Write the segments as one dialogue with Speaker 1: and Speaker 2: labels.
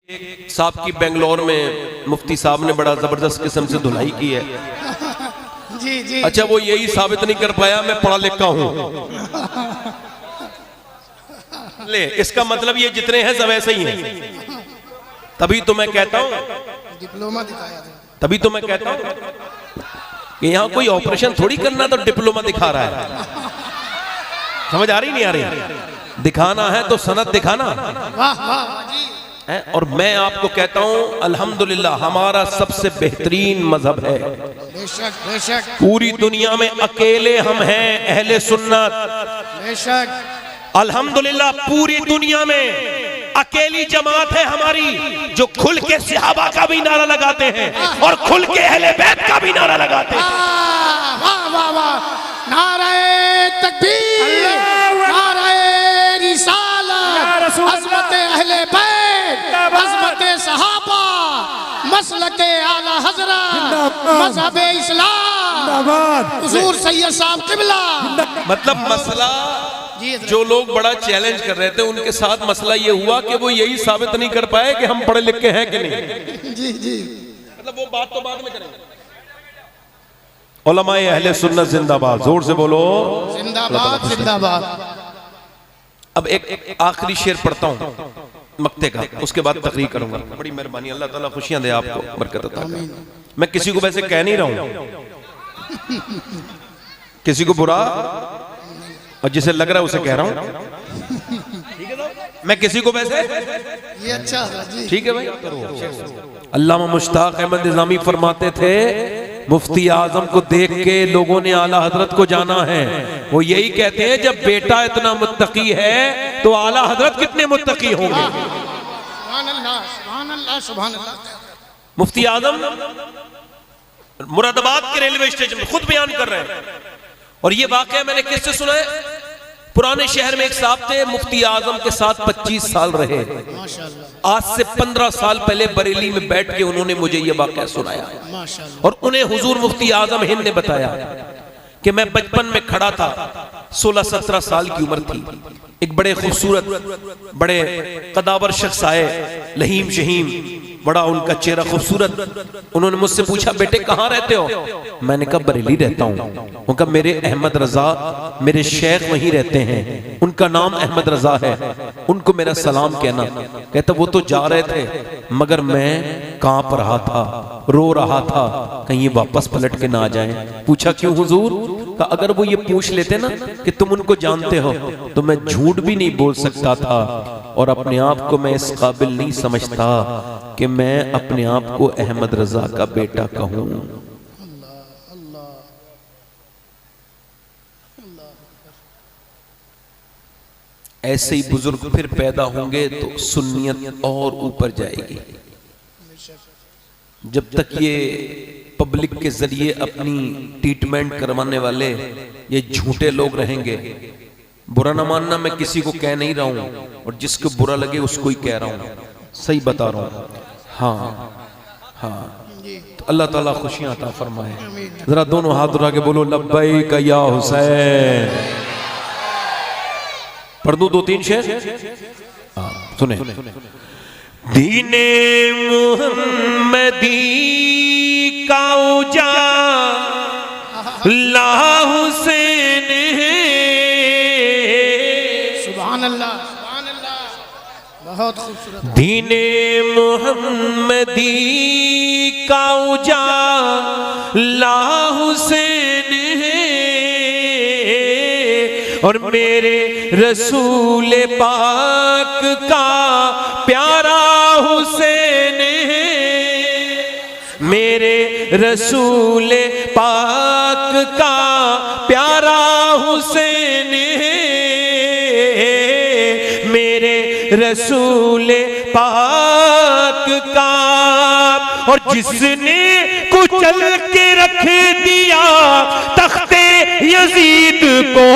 Speaker 1: एक साहब की बेंगलोर में मुफ्ती साहब ने बड़ा जबरदस्त किस्म से धुलाई की है।
Speaker 2: जी जी।
Speaker 1: अच्छा, वो यही साबित नहीं कर पाया मैं पढ़ा लिखा हूं। ले, इसका मतलब ये जितने हैं सब ऐसे ही हैं। तभी तो मैं कहता हूं,
Speaker 2: डिप्लोमा दिखाया था।
Speaker 1: तभी तो मैं कहता हूं कि यहां कोई ऑपरेशन थोड़ी करना तो डिप्लोमा दिखा रहा है। समझ आ रही नहीं आ रही? दिखाना है तो सनद दिखाना।
Speaker 2: वाह वाह जी।
Speaker 1: और मैं आपको कहता हूं अल्हम्दुलिल्लाह हमारा सबसे बेहतरीन मजहब है।
Speaker 2: बेशक बेशक।
Speaker 1: पूरी दुनिया में अकेले हम हैं अहले सुन्नत।
Speaker 2: बेशक।
Speaker 1: अल्हम्दुलिल्लाह पूरी दुनिया में अकेली जमात है हमारी जो खुल के सहाबा का भी नारा लगाते हैं और खुल के अहले बैत का भी नारा लगाते हैं।
Speaker 2: वाह वाह वाह। नारे तकबीर, नारे रिसालत, अज़मत अहले बैत, अज़मत सहाबा, मसलके आला हज़रत, मज़हब इस्लाम, हुज़ूर सैयद साहब किबला।
Speaker 1: मतलब मसला जो लोग बड़ा चैलेंज कर रहे थे उनके साथ मसला ये हुआ कि वो यही साबित नहीं कर पाए कि हम पढ़े लिखे हैं कि नहीं।
Speaker 2: जी जी।
Speaker 1: मतलब वो बात तो बाद में करेंगे। उलमाए अहले सुन्नत जिंदाबाद, जोर से बोलो
Speaker 2: जिंदाबाद जिंदाबाद।
Speaker 1: अब एक आखिरी शेर पढ़ता हूं मक्ते का, उसके बाद तकरीर करूंगा। बड़ी मेहरबानी, अल्लाह ताला खुशियां दे आपको, बरकत अता करे। मैं किसी को वैसे कह नहीं रहा हूं, किसी को बुरा और जिसे लग रहा है उसे कह रहा हूं। मैं किसी को वैसे
Speaker 2: ये अच्छा है जी।
Speaker 1: ठीक है भाई। अल्लामा मुश्ताक अहमद निज़ामी फरमाते थे मुफ्ती आजम को देख के लोगों ने आला हजरत को जाना है। वो यही कहते हैं जब बेटा इतना मुत्तकी है तो आला हजरत कितने मुत्तकी होंगे।
Speaker 2: सुभान अल्लाह सुभान अल्लाह सुभान अल्लाह।
Speaker 1: मुफ्ती आजम मुरादाबाद के रेलवे स्टेशन में खुद बयान कर रहे हैं और ये वाकया मैंने किससे सुना है? पुराने शहर में एक साहब थे, मुफ्ती आजम के साथ 25 साल रहे।
Speaker 2: माशाअल्लाह।
Speaker 1: आज से 15 साल पहले बरेली में बैठ के उन्होंने मुझे ये वाकया सुनाया
Speaker 2: माशाअल्लाह।
Speaker 1: और उन्हें हुजूर मुफ्ती आजम हिंद ने बताया कि मैं बचपन में खड़ा था, 16-17 साल की उम्र थी। एक बड़े खूबसूरत बड़े कदावर शख्स आए, लहीम शहीम, बड़ा उनका चेहरा खूबसूरत। उन्होंने मुझसे पूछा बेटे कहाँ रहते हो? मैंने कहा बरेली रहता हूँ। उनका मेरे अहमद रजा मेरे शेख वहीं रहते हैं, उनका नाम अहमद रजा है, उनको मेरा सलाम कहना। कहता वो तो जा रहे थे मगर मैं कांप रहा था, रो रहा था कहीं ये वापस पलट के ना आ जाएं। पूछा क्यों हुजूर? का अगर वो ये पूछ लेते ना कि तुम उनको जानते हो तो मैं झूठ भी नहीं बोल सकता था और अपने आप को मैं इस काबिल नहीं समझता कि मैं अपने आप को अहमद रजा का बेटा कहूं। ऐसे ही बुजुर्ग फिर पैदा होंगे तो सुन्नियत और ऊपर जाएगी। जब तक ये पब्लिक के जरिए अपनी ट्रीटमेंट करवाने वाले ये झूठे लोग रहेंगे, बुरा ना मानना, मैं किसी को कह नहीं रहा हूं और जिसको बुरा लगे उसको ही कह रहा हूं, सही बता रहा हूं। हाँ हाँ, तो अल्लाह ताला खुशियां अता फरमाए। जरा दोनों हाथ उठा के बोलो लब्बैक या हुसैन। पढ़ दूं 2-3 शेर? सुने। दीने मुहम्मदी का उजाला हुसैन है।
Speaker 2: सुभान अल्लाह सुभान अल्लाह। बहुत खूबसूरत।
Speaker 1: दीने मुहम्मदी का उजाला हुसैन है और मेरे रसूल पाक का प्यारा हुसैन है। मेरे रसूल पाक का प्यारा हुसैन है। मेरे रसूल पाक का, और जिसने कुचल के रख दिया तख्ते यजीद को,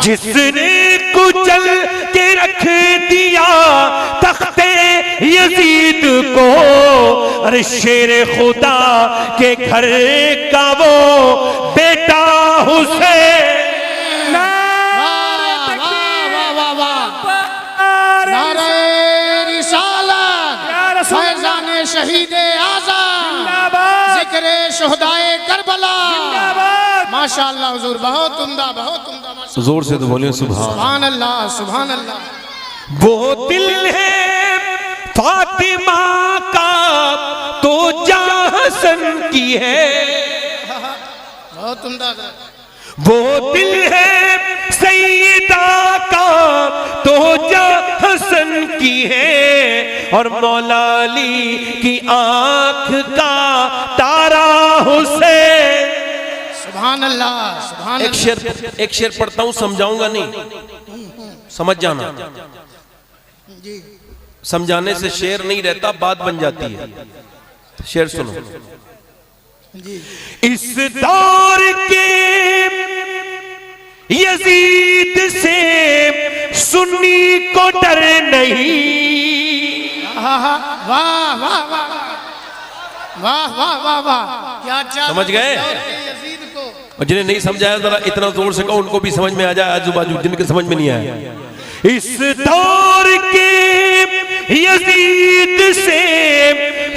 Speaker 1: जिसने कुचल के रख दिया तख्ते यजीद को, अरे शेर खुदा के घर का वो बेटा हुसैन।
Speaker 2: शहीद आज़म,
Speaker 3: जिंदाबाद,
Speaker 2: जिक्र शुहदाए करबला।
Speaker 3: जिंदाबाद।
Speaker 2: माशाअल्लाह हुजूर, बहुत उम्दा, बहुत उम्दा। माशाअल्लाह।
Speaker 1: जोर से तो बोलिए सुभान।
Speaker 2: सुभान अल्लाह, सुभान अल्लाह।
Speaker 1: वो दिल है फातिमा का तो जहां हसन की है,
Speaker 2: बहुत उम्दा।
Speaker 1: वो दिल है सैयदा का तो जहां हसन की है, और मौला अली की आंख का तारा हुसैन।
Speaker 2: सुभान अल्लाह, सुभान अल्लाह।
Speaker 1: एक शेर पढ़ता हूं, समझाऊंगा नहीं, समझ जाना।
Speaker 2: जी
Speaker 1: समझाने से शेर नहीं रहता, बात बन जाती है। शेर सुनो।
Speaker 2: जी।
Speaker 1: इस दौर के यजीद से सुन्नी को डर नहीं।
Speaker 2: वाह वाह वाह वाह वाह वाह वाह वाह, क्या अच्छा।
Speaker 1: समझ गए?
Speaker 2: यजीद को।
Speaker 1: और जिन्हें नहीं समझाया जरा इतना जोर से कहो, उनको भी समझ में आ जाए, आजू बाजू जिनके समझ में नहीं आया। इस दौर के यजीद से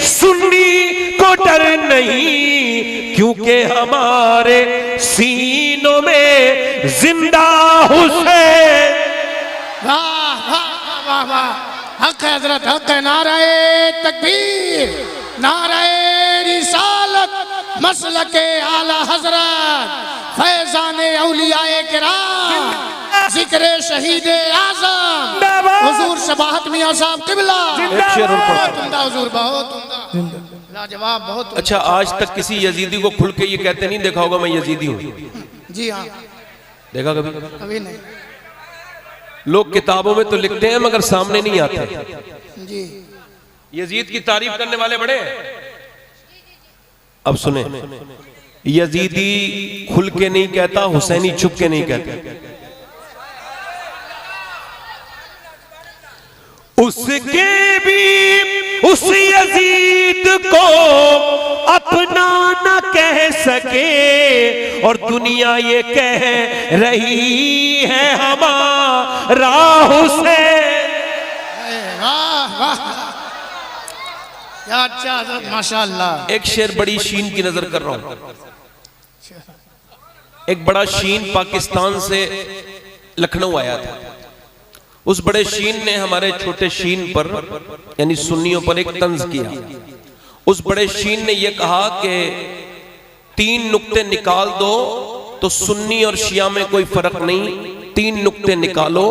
Speaker 1: सुन्नी को डर नहीं, क्योंकि हमारे सीनों में जिंदा हुसैन।
Speaker 2: वाह वाह वाह वाह, हक है हजरत, हक है। नाराए तकबीर, नाराए रिसालत, मसलके आला हजरत, फैजाने औलियाए किराम, जिक्र शहीद आज़म हुजूर शबाहत मियां साहब किबला। बहुत उम्दा हुजूर, बहुत उम्दा, लाजवाब, बहुत।
Speaker 1: अच्छा, आज तक किसी यजीदी को खुल के ये कहते नहीं देखा होगा मैं यजीदी हूं?
Speaker 2: जी हाँ,
Speaker 1: देखा कभी?
Speaker 2: अभी नहीं।
Speaker 1: लोग किताबों में तो लिखते हैं मगर सामने नहीं आते।
Speaker 2: जी।
Speaker 1: यजीद की तारीफ करने वाले बड़े हैं। अब सुने, यजीदी खुल के नहीं कहता, हुसैनी छुप के नहीं कहता। उसके भी उस यजीद को अपना न कह सके, और दुनिया ये कह रही है हमारा हुसैन।
Speaker 2: वाह वाह, क्या अच्छा हजरत, माशाअल्लाह।
Speaker 1: एक शेर बड़ी शीन की नजर कर रहा हूं। एक बड़ा शीन पाकिस्तान से लखनऊ आया था। उस बड़े शीन ने हमारे छोटे शीन पर यानी सुन्नियों पर एक तंज किया। उस बड़े शीन ने यह कहा कि 3 नुक्ते निकाल दो तो सुन्नी और शिया में कोई फर्क नहीं, 3 नुक्ते निकालो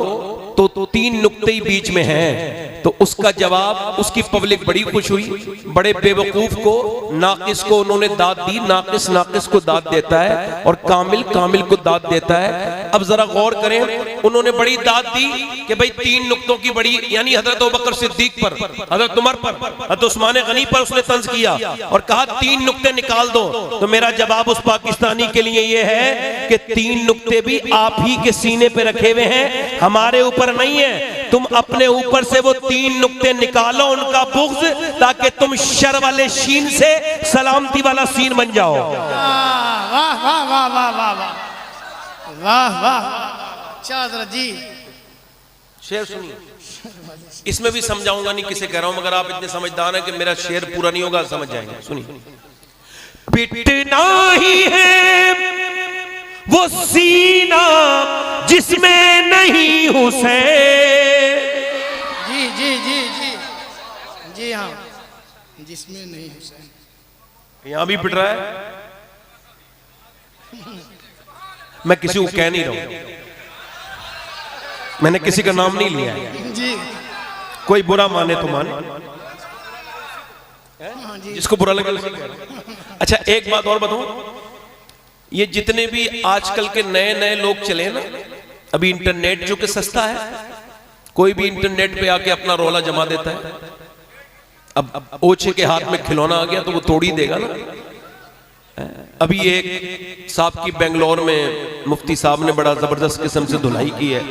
Speaker 1: तो 3 नुक्ते ही बीच में हैं। तो उसका जवाब, उसकी पब्लिक बड़ी खुश हुई। बड़े बेवकूफ को, नाकिस को उन्होंने दाद दी। नाकिस नाकिस को दाद देता है और कामिल कामिल को दाद देता है। अब जरा गौर करें, उन्होंने बड़ी दाद दी कि भाई 3 नुक्तों की बड़ी, यानी हजरत अबू बकर सिद्दीक पर, हजरत उमर पर, हजरत उस्मान गनी पर उसने तंज किया और कहा 3 नुक्ते निकाल दो। तो मेरा जवाब उस पाकिस्तानी के लिए यह है कि 3 नुक्ते भी आप ही के सीने पे रखे हुए हैं, हमारे ऊपर नहीं है। तुम अपने ऊपर से वो 3 नुक्ते निकालो, उनका बुग़्ज़, ताकि तुम शर वाले शीन से सलामती वाला सीन बन जाओ।
Speaker 2: वाह वाह वाह वाह वाह वाह वाह वाह, अच्छा हजरत जी।
Speaker 1: शेर सुनिए, इसमें भी समझाऊंगा नहीं किसे कह रहा हूं, मगर आप इतने समझदार हैं कि मेरा शेर पूरा नहीं होगा, समझ जाएंगे। सुनिए। पिटना ही है वो सीना जिसमें नहीं हुसैन।
Speaker 2: जी जी जी जी जी हाँ, जिसमें नहीं हुसैन।
Speaker 1: यहां भी पिट रहा है। मैं किसी को कह नहीं रहा हूं, मैंने किसी का नाम नहीं लिया है।
Speaker 2: जी
Speaker 1: कोई बुरा माने तो माने,
Speaker 2: हाँ जी।
Speaker 1: जिसको बुरा लगे उसे कहे। अच्छा, एक बात और बताऊं, ये जितने भी आजकल के नए नए लोग चले ना, अभी इंटरनेट जो कि सस्ता है, कोई भी इंटरनेट पे आके अपना रोला जमा देता है। अब ओछे के हाथ में खिलौना आ गया तो वो तोड़ ही देगा ना। अभी एक साहब की बेंगलोर में मुफ्ती साहब ने बड़ा जबरदस्त किस्म से धुलाई की है।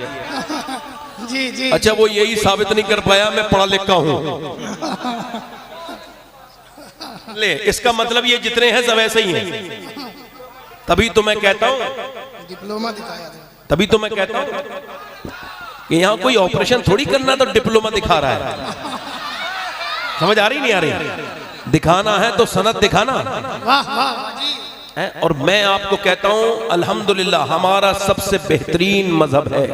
Speaker 2: जी जी।
Speaker 1: अच्छा, वो यही साबित नहीं कर पाया मैं पढ़ा लिखा हूं। ले, इसका मतलब ये जितने हैं सब ऐसे ही हैं। तभी तो मैं कहता हूं,
Speaker 2: डिप्लोमा दिखाया था।
Speaker 1: तभी तो मैं कहता हूं कि यहां कोई ऑपरेशन थोड़ी करना तो डिप्लोमा दिखा रहा है। समझ आ रही नहीं आ रही? दिखाना है तो सनद दिखाना
Speaker 2: वाह वाह जी।
Speaker 1: है। और मैं आपको कहता हूं अल्हम्दुलिल्लाह हमारा सबसे बेहतरीन मजहब है।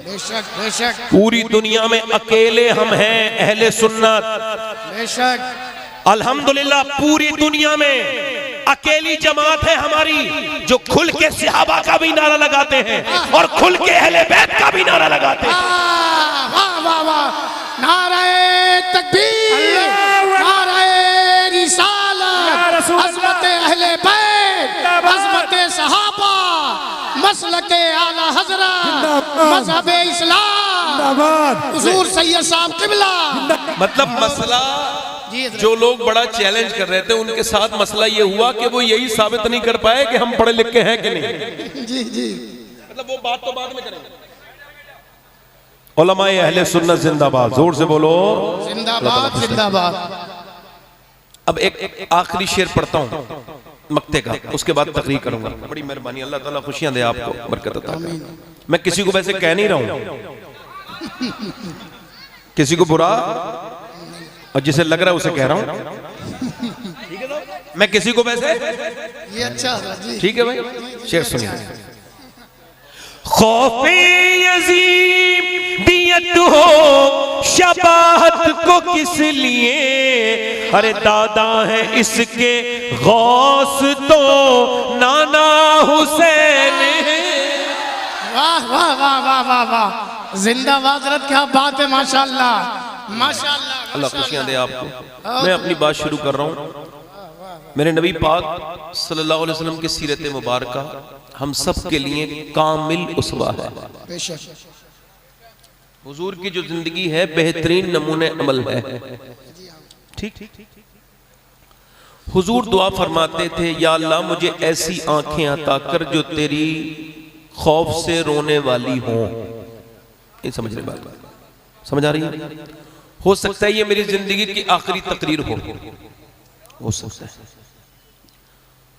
Speaker 2: बेशक बेशक
Speaker 1: पूरी दुनिया में अकेले हम हैं अहले सुन्नत।
Speaker 2: बेशक
Speaker 1: अल्हम्दुलिल्लाह पूरी दुनिया में अकेली जमात है हमारी जो खुल के सहाबा का भी नारा लगाते हैं और खुल के अहले बैत का भी नारा लगाते हैं।
Speaker 2: वाह वाह वाह, नारे तकबीर, नारे रिसालत, अज़मत अहले बैत, अज़मत सहाबा, मसलक आला हज़रत, मज़हब इस्लाम, हुज़ूर सैयद साहब क़िबला।
Speaker 1: मतलब मसला
Speaker 2: जी हज़रत।
Speaker 1: जो लोग बड़ा चैलेंज कर रहे थे उनके साथ मसला ये हुआ कि वो यही साबित नहीं कर पाए कि हम पढ़े लिखे हैं कि नहीं।
Speaker 2: जी जी
Speaker 1: मतलब वो बात तो बाद में करेंगे। उलमाए अहले सुन्नत जिंदाबाद, जोर से बोलो
Speaker 2: जिंदाबाद जिंदाबाद।
Speaker 1: अब एक आखिरी शेर पढ़ता हूं मक्ते का, उसके बाद तकरीर करूंगा। बड़ी मेहरबानी, अल्लाह ताला खुशियां दे आपको, बरकत अता करे। मैं किसी को वैसे कह नहीं रहा हूं, किसी को बुरा और जिसे लग रहा है उसे कह रहा हूं। मैं किसी को वैसे
Speaker 2: ये अच्छा जी।
Speaker 1: ठीक है भाई, शेर सुनिए। खौफे यजीम दियत हो शबाहत को किस लिए, अरे दादा है इसके गौस तो नाना हुसैन।
Speaker 2: वाह वाह वाह वाह वाह वाह, जिंदाबाद हज़रत, क्या बात है, माशाअल्लाह माशाअल्लाह।
Speaker 1: अल्लाह खुशियां दे आपको। मैं अपनी बात शुरू कर रहा हूं। मेरे नबी पाक सल्लल्लाहु अलैहि वसल्लम की सीरत मुबारका हम सब के लिए कामिल उसवा है।
Speaker 2: बेशक
Speaker 1: हुजूर की जो जिंदगी है बेहतरीन नमूने अमल है। ठीक, हुजूर दुआ फरमाते थे, या अल्लाह मुझे ऐसी आंखें अता कर जो तेरी खौफ से रोने वाली हों। ये समझने बात समझ आ रही है? हो सकता है ये मेरी जिंदगी की आखिरी तकरीर हो सकता है।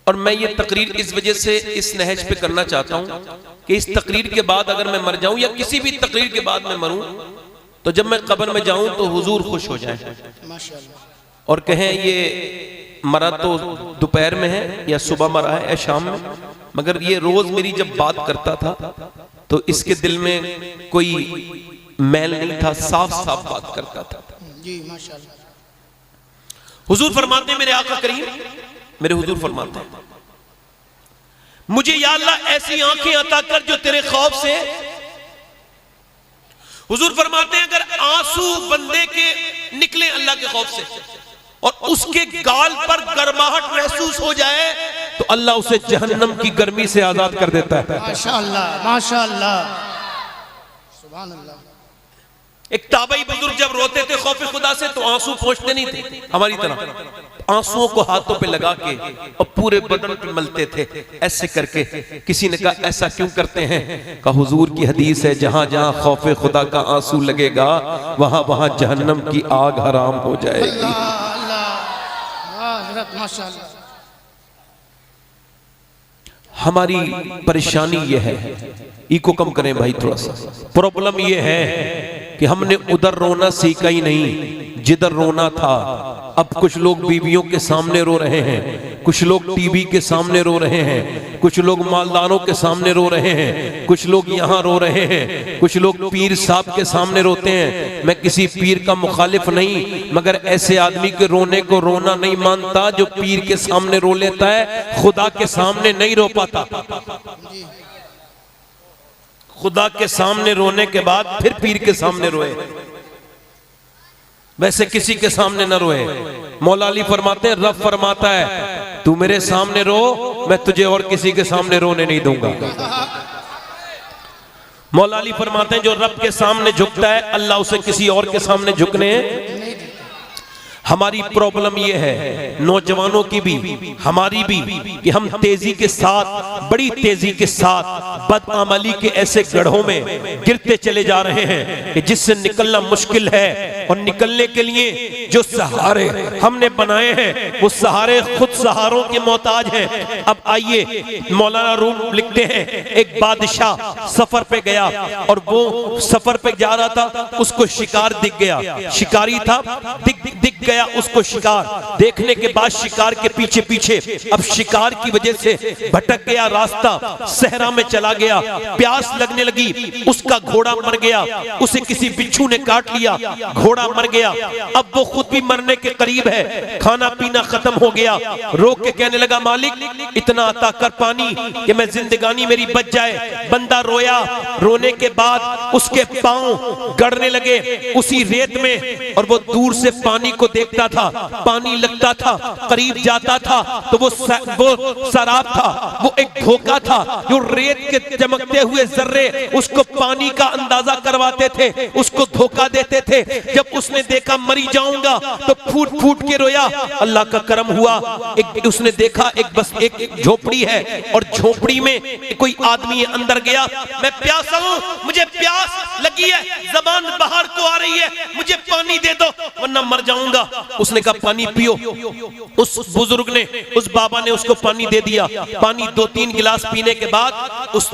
Speaker 1: और मैं ये तकरीर इस वजह से इस नहज पे करना चाहता हूं कि इस तकरीर के बाद अगर मैं मर जाऊं या किसी भी तकरीर के बाद मैं मरूं तो जब मैं कब्र में जाऊं तो हुजूर खुश हो जाए और कहें ये मरा तो दोपहर में है या सुबह मरा है या शाम में, मगर ये रोज मेरी जब बात करता था तो इसके दिल में कोई मैल नहीं था, साफ साफ बात करता था।
Speaker 2: जी माशाअल्लाह।
Speaker 1: हुजूर फरमाते हैं, मेरे आका करीम मेरे हुजूर फरमाते हैं, मुझे या अल्लाह ऐसी आंखें अता कर जो तेरे खौफ से। हुजूर फरमाते हैं अगर आंसू बंदे के निकले अल्लाह के खौफ से और उसके गाल पर गर्माहट महसूस हो जाए तो अल्लाह उसे जहन्नम की गर्मी से आजाद कर देता है।
Speaker 2: माशाअल्लाह माशाअल्लाह, सुभान अल्लाह।
Speaker 1: एक ताबई बुजुर्ग जब रोते थे खौफ खुदा से तो आंसू पहुंचते नहीं थे हमारी तरह, आंसुओं को हाथों पे लगा के और पूरे बदन पे मलते थे ऐसे करके। किसी ने कहा ऐसा क्यों करते हैं? कहा हुजूर की हदीस है, जहां जहां खौफ खुदा का आंसू लगेगा वहां वहां जहन्नम की आग हराम हो जाएगी। हमारी परेशानी यह है, इको कम करें भाई थोड़ा सा। प्रॉब्लम यह है कि हमने उधर रोना सीखा ही नहीं जिधर रोना था। अब कुछ लोग बीवियों के सामने रो रहे हैं, कुछ लोग टीवी के सामने रो रहे हैं, कुछ लोग मालदारों के सामने रो रहे हैं, कुछ लोग यहाँ रो रहे हैं, कुछ लोग पीर साहब के सामने रोते हैं। मैं किसी पीर का मुखालिफ नहीं, मगर ऐसे आदमी के रोने को रोना नहीं मानता जो पीर के सामने रो लेता है, खुदा के सामने नहीं रो पाता। खुदा के सामने रोने के बाद फिर पीर के सामने रोए, वैसे किसी के सामने न रोए। मौला अली फरमाते हैं, रब फरमाता है तू मेरे सामने रो, मैं तुझे और किसी के सामने रोने नहीं दूंगा। मौला अली फरमाते हैं जो रब के सामने झुकता है अल्लाह उसे किसी और के सामने झुकने। हमारी प्रॉब्लम यह है, नौजवानों की भी हमारी भी, कि हम तेजी के साथ, बड़ी तेजी के साथ बदअमली के ऐसे गड्ढों में गिरते चले जा रहे हैं कि जिससे निकलना मुश्किल है। और निकलने के लिए जो सहारे हमने बनाए हैं वो सहारे खुद सहारों के मोहताज हैं। अब आइए, मौलाना रूम लिखते हैं, एक बादशाह सफर पे गया और वो सफर पे जा रहा था, उसको शिकार दिख गया, शिकारी था, दिख गया उसको शिकार। देखने के बाद शिकार के पीछे पीछे, अब शिकार की वजह से भटक गया रास्ता, सहरा में चला गया, प्यास लगने लगी, उसका घोड़ा मर गया, उसे किसी बिच्छू ने काट लिया, घोड़ा मर गया। अब वो खुद भी मरने के करीब है, खाना पीना खत्म हो गया, रो के कहने लगा, मालिक इतना अता कर पानी कि मैं जिंदगानी मेरी बच जाए। बंदा रोया, रोने के बाद उसके पांव गड़ने लगे उसी रेत में, और वो दूर से पानी को देखता था, पानी लगता था, करीब जाता था तो वो शराब था, वो एक धोखा था, जो रेत के चमकते हुए जर्रे उसको पानी का अंदाजा करवाते थे, उसको धोखा देते थे। जब उसने देखा मरी जाऊंगा तो फूट फूट के रोया। अल्लाह का करम हुआ, एक उसने देखा एक झोपड़ी है और झोपड़ी में कोई आदमी अंदर गया, मैं प्यासा हूं, मुझे प्यास लगी है, जबान बाहर को आ रही है, मुझे पानी दे दो वरना मर जाऊंगा। उसने कहा पानी पियो। उस बुजुर्ग ने, उस बाबा ने उसको पानी दे दिया। पानी 2-3 गिलास पीने के बाद उस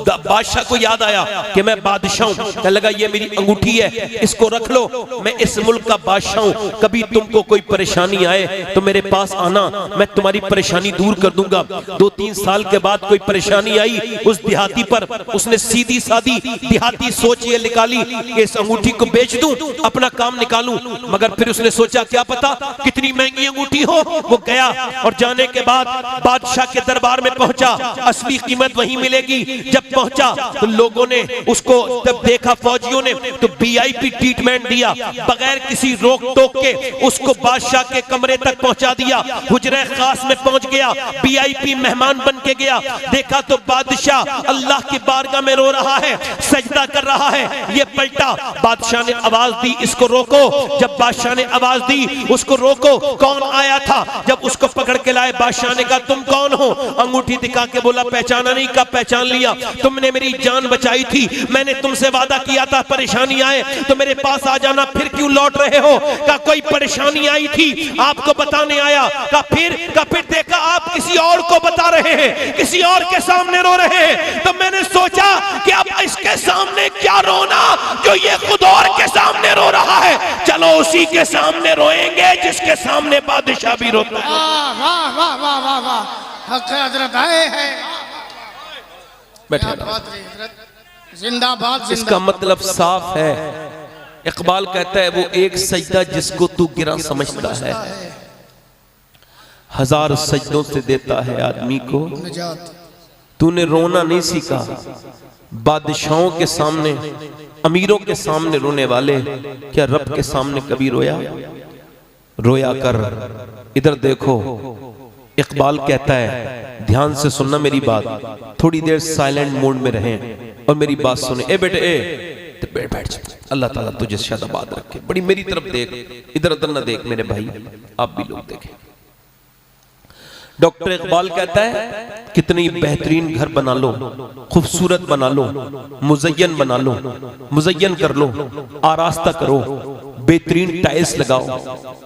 Speaker 1: बादशाह को याद आया कि मैं बादशाह हूं। कहने लगा ये मेरी अंगूठी है, इसको रख लो, मैं इस मुल्क का बादशाह हूं, कभी तुमको कोई परेशानी आए तो मेरे पास आना, मैं तुम्हारी परेशानी दूर कर दूंगा। 2-3 साल के बाद कोई परेशानी आई उस देहाती पर, उसने सीधी सादी देहाती सोच ये निकाली कि इस अंगूठी को बेच दूं, अपना काम निकालूं। मगर फिर उसने सोचा क्या पता कितनी महंगी अंगूठी हो। वो गया और जाने के बाद बादशाह के दरबार में पहुंचा, असली कीमत वहीं मिलेगी। जब पहुंचा तो लोगों ने उसको जब देखा, फौजियों ने, तो वीआईपी ट्रीटमेंट दिया, बगैर किसी रोक टोक के उसको बादशाह के कमरे तक पहुंचा दिया, हुजरे खास में पहुंच गया, वीआईपी मेहमान बन के गया। देखा तो बादशाह अल्लाह की बारगाह में रो रहा है, सजदा कर रहा है। ये पलटा, बादशाह ने आवाज दी इसको रोको। जब बादशाह ने आवाज दी उसको रोको, कौन आया था? जब उसको पकड़ के लाए, बादशाह ने कहा तुम कौन हो? अंगूठी दिखा के बोला पहचाना नहीं? का पहचान लिया, तुमने मेरी जान बचाई थी, मैंने तुमसे वादा किया था परेशानी आए तो मेरे पास आ जाना, फिर क्यों लौट रहे हो? का कोई परेशानी आई थी आपको बताने आया। का फिर देखा आप किसी और को बता रहे हैं, किसी और के सामने रो रहे हैं, तो मैंने सोचा कि अब इसके सामने क्या रोना जो ये खुद और के सामने रो रहा है, चलो उसी के सामने रोएंगे जिसके सामने बादशाह भी रोता है।
Speaker 2: वाह वाह वाह वाह वाह, हक हजरत आए हैं,
Speaker 1: बैठे
Speaker 2: जिंदाबाद।
Speaker 1: इसका मतलब साफ है। इकबाल कहता है वो एक सजदा जिसको तू गिरा समझता है, हजार सजदों से देता है आदमी को
Speaker 2: निजात।
Speaker 1: तूने रोना नहीं सीखा, बादशाहों के सामने, अमीरों के सामने रोने वाले क्या रब के सामने कभी रोया? रोया कर। इधर देखो, इकबाल कहता है, ध्यान से सुनना मेरी बात, थोड़ी देर साइलेंट मोड में रहें और मेरी बात सुने। ए बेटे, ए बैठ जा, अल्लाह ताला तुझे शादाबाद रखे। बड़ी मेरी तरफ देख, इधर उधर ना देख मेरे भाई, आप भी लोग देखें। डॉक्टर इकबाल कहता है कितनी बेहतरीन घर बना लो, खूबसूरत बना लो, मुज़य्यन बना लो, मुज़य्यन कर लो, आरास्ता करो, बेहतरीन टाइल्स लगाओ,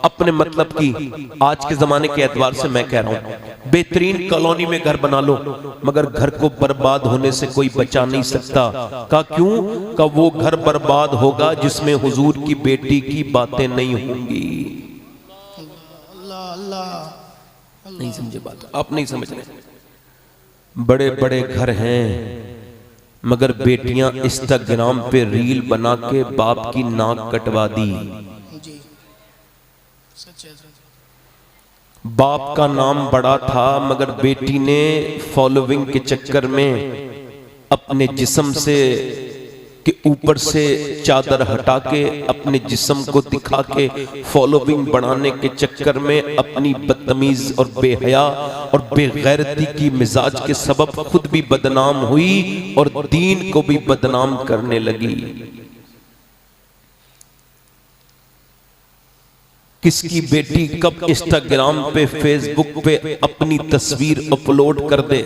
Speaker 1: अपने मतलब की आज के जमाने के एतबार से मैं कह रहा हूं, बेहतरीन कॉलोनी में घर बना लो, मगर घर को बर्बाद होने से कोई बचा नहीं सकता। का क्यों? का वो घर बर्बाद होगा जिसमें हुजूर की बेटी की बातें नहीं होंगी।
Speaker 2: अल्लाह अल्लाह,
Speaker 1: नहीं समझे बात, आप नहीं समझ रहे। बड़े बड़े घर हैं मगर बेटियां इंस्टाग्राम पे रील बना के बाप की नाक कटवा दी।
Speaker 2: जी सच्चे।
Speaker 1: बाप का नाम बड़ा था मगर बेटी ने फॉलोइंग के चक्कर में अपने जिस्म से के ऊपर से चादर हटा के अपने जिस्म को दिखा के फॉलोइंग बढ़ाने के चक्कर में अपनी बदतमीज और बेहया और बेगैरती की मिजाज के सबब खुद भी बदनाम हुई और दीन को भी बदनाम करने लगी। किसकी बेटी कब इंस्टाग्राम पे, फेसबुक पे अपनी तस्वीर अपलोड कर दे,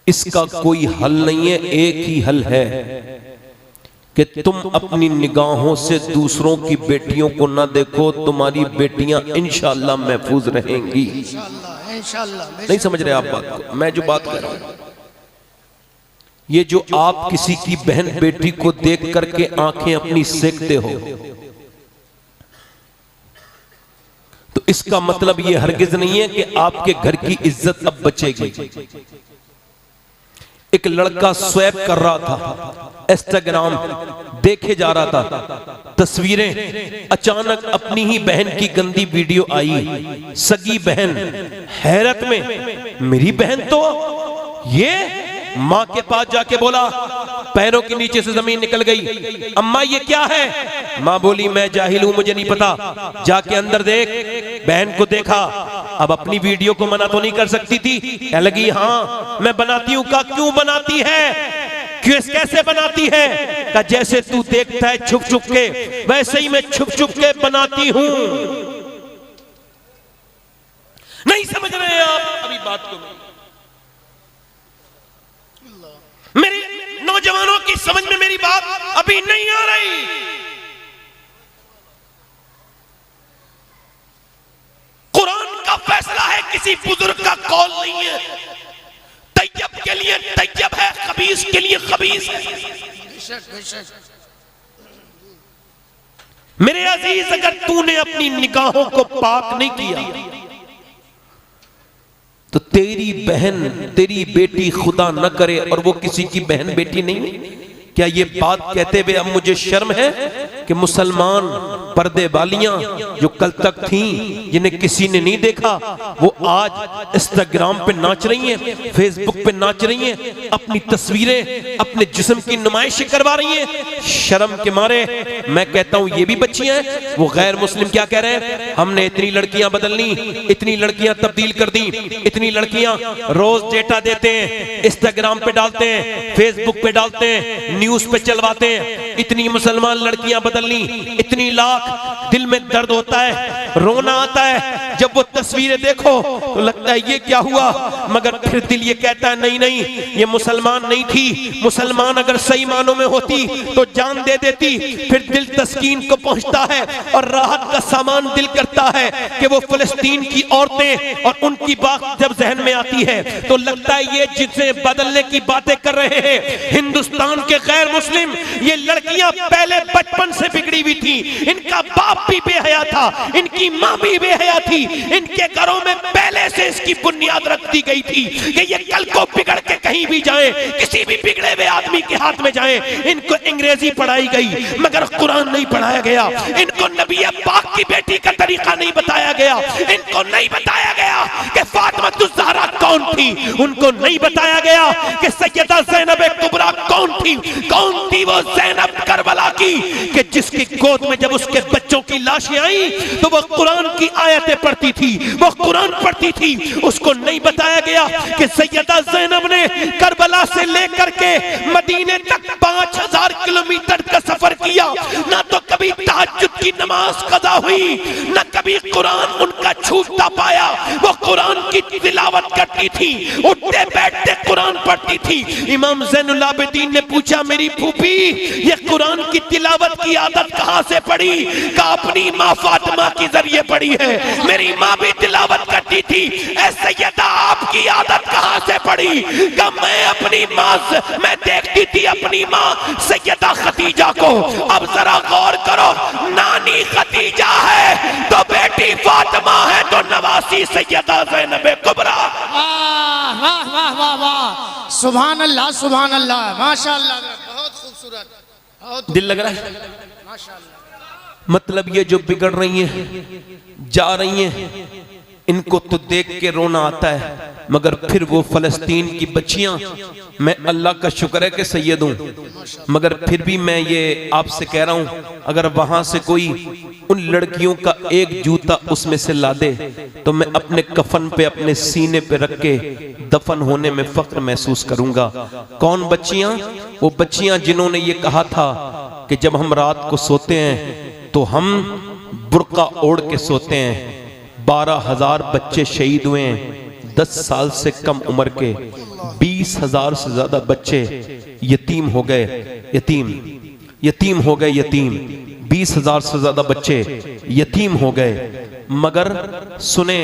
Speaker 1: इसका कोई हल नहीं है। एक ही हल है कि तुम अपनी निगाहों से दूसरों की बेटियों को ना देखो, तुम्हारी बेटियां इंशाअल्लाह महफूज रहेंगी।
Speaker 2: इंशाअल्लाह इंशाअल्लाह।
Speaker 1: नहीं समझ रहे आप बात को? मैं जो बात कर रहा हूं, ये जो आप किसी की बहन बेटी को देख करके आंखें अपनी सेकते हो, तो इसका मतलब ये हरगिज नहीं है कि आपके घर की इज्जत अब बचेगी। एक लड़का स्वैप कर रहा था, इंस्टाग्राम देखे जा रहा था तस्वीरें, अचानक अपनी ही बहन की गंदी वीडियो आई। सगी बहन हैरत में, मेरी बहन तो ये, मां के पास जाके बोला, पैरों के नीचे से जमीन निकल गई। अम्मा ये क्या है? मां बोली मैं जाहिल हूं, मुझे नहीं पता, जाके अंदर देख। बहन को देखा, अब अपनी वीडियो को मना तो नहीं कर सकती थी, कहने लगी हाँ मैं बनाती हूं। का क्यों बनाती है? क्यों कैसे बनाती है? का जैसे तू देखता है छुप छुप के, वैसे ही मैं छुप छुप के बनाती हूं। नहीं समझ रहे आप अभी बात को? मेरी नौजवानों की समझ में मेरी बात अभी नहीं आ रही। कुरान का फैसला है, किसी बुजुर्ग का कौल नहीं है। तैयब के लिए तैयब है, खबीस के लिए खबीस है। मेरे अजीज, अगर तूने अपनी निगाहों को पाक नहीं किया तो तेरी बहन, तेरी बेटी खुदा न करे और वो किसी की बहन बेटी नहीं। क्या ये बात कहते हुए अब मुझे शर्म है कि मुसलमान पर्दे वालियां जो कल तक थीं, जिन्हें किसी ने नहीं देखा, वो आज इंस्टाग्राम पे नाच रही हैं, फेसबुक पे नाच रही हैं, अपनी तस्वीरें, अपने जिस्म की नुमाइश करवा रही हैं शर्म के मारे। मैं कहता हूं ये भी बच्चियां हैं। वो गैर मुस्लिम क्या कह रहे हैं? हमने इतनी लड़कियां बदल ली, इतनी लड़कियां तब्दील कर दी, इतनी लड़कियां रोज डेटा देते हैं, इंस्टाग्राम पे डालते हैं, फेसबुक पे डालते हैं, न्यूज पे चलवाते हैं। इतनी मुसलमान लड़कियां बदल ली, इतनी लाख। दिल में दर्द होता है, रोना आता है जब वो तस्वीरें देखो तो लगता है ये क्या हुआ, मगर फिर दिल ये कहता है नहीं नहीं, ये मुसलमान नहीं थी। मुसलमान अगर सही मानों में होती तो जान दे देती। फिर दिल तस्कीन को पहुंचता है और राहत का सामान दिल करता है कि वो फिलिस्तीन की औरतें और उनकी बात जब जहन में आती है तो लगता है ये जिसे बदलने की बातें कर रहे हैं हिंदुस्तान के गैर मुस्लिम, ये लड़कियां पहले बचपन से बिगड़ी हुई थी। इनका बाप भी बेहया था, इनकी मां भी बेहया थी, इनके घरों में पहले से इसकी बुनियाद रख दी गई थी कि ये कल को बिगड़ के कहीं भी जाए, किसी भी बिगड़े हुए आदमी के हाथ में जाए। इनको अंग्रेजी पढ़ाई गई मगर कुरान नहीं पढ़ाया गया। इनको नबी पाक की बेटी का तरीका नहीं बताया गया। इनको नहीं बताया गया कि फातिमा ज़हरा कौन थी। उनको नहीं बताया गया कि सैयदा ज़ैनब कुबरा कौन थी। कौन थी वो ज़ैनब करबला की कि जिसकी गोद में जब उसके बच्चों की लाशें आई तो वो कुरान की आयतें पढ़ती थी, वो कुरान पढ़ती थी। उसको नहीं बताया गया कि सैयदा ज़ैनब ने करबला से लेकर के मदीने तक 5000 किलोमीटर का सफर किया। ना तो कभी तहज्जुद की नमाज कज़ा हुई, ना कभी कुरान उनका छूटता पाया। वो कुरान की तिलावत करती थी, उठते बैठते कुरान पढ़ती थी। इमाम ज़ैनुल आबिदीन ने पूछा मेरी फूफी ये कुरान की तिलावत की आदत कहां से पड़ी? का अपनी मां फातिमा के जरिए पड़ी है। मेरी मां भी तिलावत करती थी। ऐसे यदा आपकी आदत कहां से पड़ी? का मैं अपनी मां से, मैं देखती थी अपनी मां सैयदा खदीजा को। अब जरा गौर करो, नानी खदीजा है तो बेटी फातिमा है तो नवासी सैयदा ज़ैनब कुबरा।
Speaker 2: वाह वाह वाह वाह वाह, सुभान अल्लाह सुभान अल्लाह, माशाअल्लाह, बहुत खूबसूरत, बहुत
Speaker 1: दिल लग रहा है।
Speaker 2: माशाअल्लाह।
Speaker 1: मतलब ये जो बिगड़ रही हैं, जा रही हैं, इनको तो देख के रोना आता है, मगर फिर वो फलस्तीन की बच्चियां, मैं अल्लाह का शुक्र है कि सैयद हूं, मगर फिर भी मैं ये आपसे कह रहा हूं अगर वहां से कोई उन लड़कियों का एक जूता उसमें से ला दे तो मैं अपने कफन पे, अपने सीने पे रख के दफन होने में फख्र महसूस करूंगा। कौन बच्चियां? वो बच्चियां जिन्होंने ये कहा था कि जब हम रात को सोते हैं तो हम बुर्का ओढ़ के सोते हैं। 12,000 बच्चे शहीद हुए हैं 10 साल से कम उम्र के। 20,000 से ज्यादा बच्चे यतीम हो गए। यतीम यतीम हो गए, यतीम 20,000 से ज्यादा बच्चे यतीम हो गए। मगर सुने,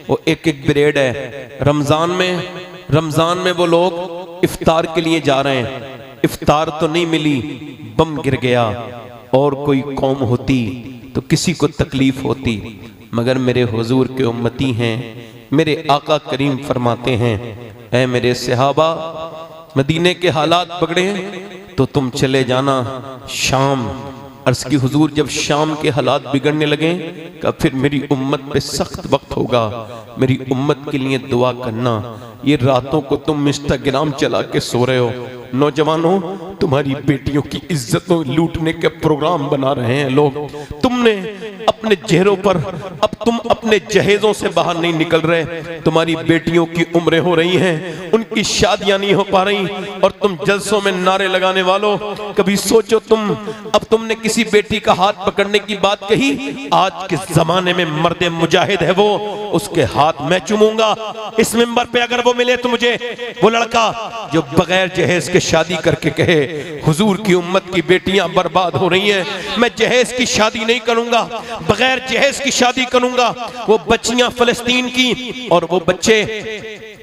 Speaker 1: वो एक एक पीरियड है रमजान में वो लोग इफ्तार के लिए जा रहे हैं, इफ्तार तो नहीं मिली, बम गिर गया। और कोई कौम होती तो किसी को तकलीफ होती, मगर मेरे हुजूर के उम्मती हैं, मेरे आका करीम फरमाते हैं, ऐ मेरे सहाबा, मदीने के हालात बिगड़े तो तुम चले जाना शाम। अर्ज की हुजूर, जब शाम के हालात बिगड़ने लगे का फिर मेरी उम्मत पे सख्त वक्त होगा, मेरी उम्मत के लिए दुआ करना। ये रातों को तुम इंस्टाग्राम चला के सो रहे हो, नौजवानों, तुम्हारी बेटियों की इज्जतों लूटने के प्रोग्राम बना रहे हैं लोग। तुमने अपने चेहरों पर, अब तुम अपने जहेजों से बाहर नहीं निकल रहे, तुम्हारी बेटियों की उम्रें हो रही हैं, उनकी शादियां नहीं हो पा रही, और तुम जलसों में नारे लगाने वालों, कभी सोचो तुम, अब तुमने किसी बेटी का हाथ पकड़ने की बात कही, आज के जमाने में मर्दे मुजाहिद है वो, उसके हाथ मैं चूमूंगा इस मिंबर पे अगर वो मिले तो मुझे। वो लड़का जो बगैर जहेज के शादी करके कहे हुजूर की उम्मत की बेटियां बर्बाद हो रही हैं, मैं जहेज की शादी नहीं करूंगा, बगैर जहेज की शादी करूंगा। वो बच्चियां फलस्तीन की और वो बच्चे,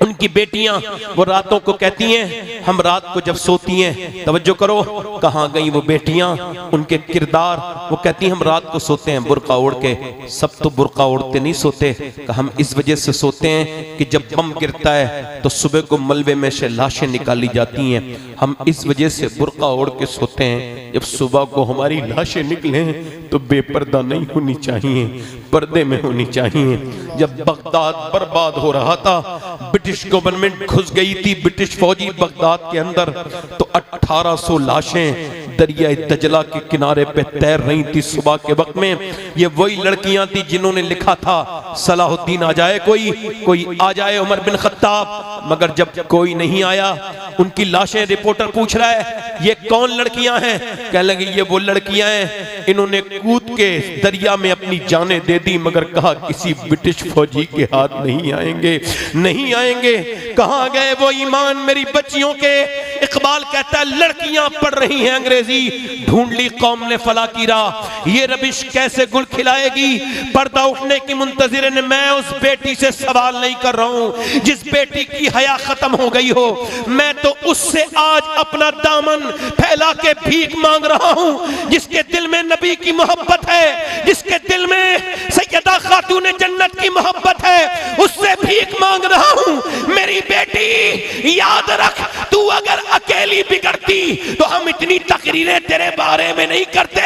Speaker 1: उनकी बेटियां, वो रातों को कहती हैं, हम रात को जब सोती हैं, तवज्जो करो, कहां गई वो बेटियां, उनके किरदार, वो कहती हैं हम रात को सोते हैं बुर्का ओढ़ के। सब तो बुर्का ओढ़ते नहीं सोते, हम इस वजह से सोते हैं कि जब बम गिरता है तो सुबह को मलबे में से लाशें निकाली जाती हैं, हम इस वजह से बुर्का ओढ़ के सोते हैं, जब सुबह को हमारी लाशें निकले तो बेपर्दा नहीं होनी चाहिए, पर्दे में होनी चाहिए। जब बगदाद बर्बाद हो रहा था, ब्रिटिश गवर्नमेंट घुस गई थी, ब्रिटिश फौजी बगदाद के अंदर, तो 1800 लाशें दरिया दजला के किनारे पे तैर रही थी सुबह के वक्त में। ये वही लड़कियां थी जिन्होंने लिखा था सलाहुद्दीन आ जाए, कोई आ जाए, उमर बिन खत्ताब। मगर जब कोई नहीं आया, उनकी लाशें, रिपोर्टर पूछ रहा है ये कौन लड़कियां हैं, कहने लगी ये वो लड़कियां हैं, इन्होंने कूद के दरिया में अपनी जानें दे दी, मगर कहा किसी ब्रिटिश फौजी के हाथ नहीं आएंगे, नहीं आएंगे। कहां गए वो ईमान मेरी बच्चियों के? इकबाल कहता है लड़कियां पढ़ रही हैं अंग्रेजी, ढूंढ ली कौम ने फला की राह, ये रबिश कैसे गुल खिलाएगी, पर्दा उठने की मुंतजिर ने। मैं उस बेटी से सवाल नहीं कर रहा हूं जिस बेटी की हया खत्म हो गई हो, मैं तो उससे आज अपना दामन फैला के भीख मांग रहा हूं जिसके दिल में नबी की मोहब्बत है, जिसके दिल में सैयदा खातून जन्नत की मोहब्बत है, उससे भीख मांग रहा हूं। मेरी बेटी याद रख, तू अगर अकेली बिगड़ती तो हम इतनी तकरीरें तेरे बारे में नहीं करते।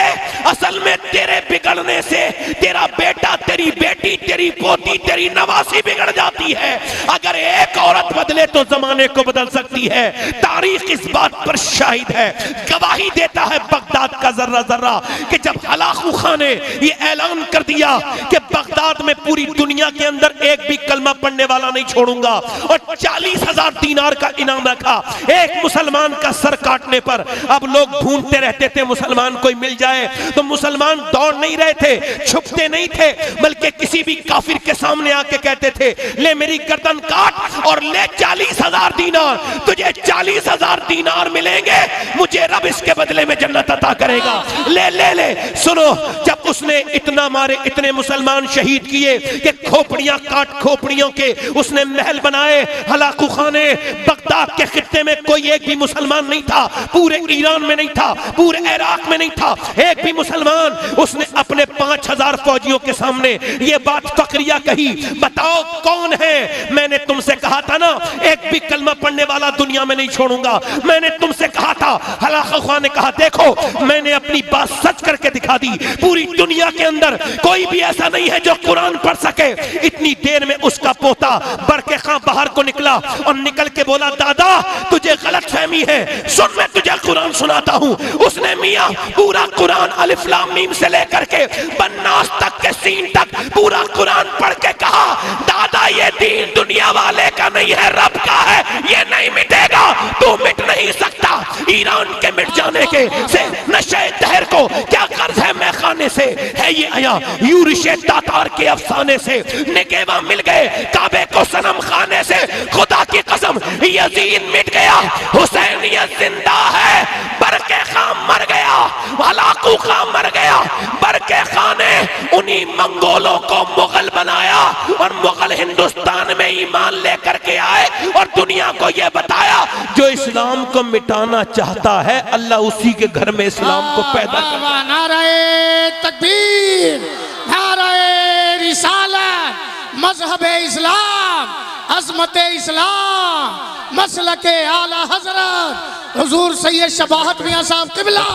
Speaker 1: असल में तेरे बिगड़ने से तेरा बेटा, तेरी बेटी, तेरी पोती, तेरी नवासी बिगड़ जाती है। अगर एक औरत बदले तो जमाने को बदल सकती है। तारीख इस बात पर शाहिद है, गवाही देता है बगदाद का जर्रा जर्रा कि जब हलाकू खान ने ये ऐलान कर दिया कि बगदाद में पूरी दुनिया के अंदर एक भी कलमा पढ़ने वाला नहीं छोड़ूंगा, और 40,000 दीनार का इनाम रखा एक मुसलमान का सर काटने पर। अब लोग ढूंढते रहते थे मुसलमान कोई मिल जाए, तो मुसलमान दौड़ नहीं रहे थे, छुपते नहीं थे, बल्कि किसी भी काफिर के सामने आके कहते थे ले मेरी गर्दन काट और ले 40,000 दीनार, तुझे 40,000 दीनार मिलेंगे, मुझे रब इसके बदले में जन्नत अता करेगा, ले ले ले। सुनो, जब उसने इतना मारे, इतने मुसलमान शहीद किए कि खोपड़ियां काट खोपड़ियों के उसने महल बनाए। हलाकू खान ने बगदाद के खित्ते में कोई एक भी मुसलमान नहीं था, पूरे ईरान में नहीं था, पूरे इराक में नहीं था, एक भी मुसलमान। उसने अपने 5,000 फौजियों के सामने ये बात फकरिया कही, बताओ कौन है? मैंने तुमसे कहा था ना एक भी कलमा पढ़ने वाला दुनिया में नहीं छोड़ूंगा, मैंने तुमसे कहा था। हलाकू खान ने कहा देखो मैंने अपनी बात सच करके दिखा दी, पूरी दुनिया के अंदर कोई भी ऐसा नहीं है जो कुरान पढ़ सके। इतनी देर में उसका पोता बरके खां बाहर को निकला और निकल के बोला दादा तुझे गलत फहमी है, सुन मैं तुझे कुरान सुनाता हूं। उसने मियां पूरा कुरान अलिफ लाम मीम से लेकर के बन्नास तक के सीन तक पूरा कुरान पढ़ के कहा दादा ये दीन दुनिया वाले का नहीं है, रब का है, ये नहीं मिटेगा, तू मिट नहीं सकता। ईरान के मिट जाने के से नशे दहर को क्या कर्ज है मैखाने से, है ये आया यूरिश तातार के अफसाने से। निकेवा मिल गए काबे को सनम खाने से, खुदा की कसम कसम, यजीद मिट गया, हुसैनियत जिंदा है। बरके खां मर गया, हलाकू खां मर गया। बरके खां ने उन्हीं मंगोलों को मुगल बनाया और मुगल हिंदुस्तान में ईमान लेकर के आए और दुनिया को यह बताया जो इस्लाम को मिटाना चाहता है अल्लाह उसी के घर में इस्लाम को पैदा कर।
Speaker 2: नाराए तकबीर, नाराए रिसालत, मजहब इस्लाम, अज़मत इस्लाम, मसलके आला हजरत हुजूर सैयद शबाहत मियां साहब किबला।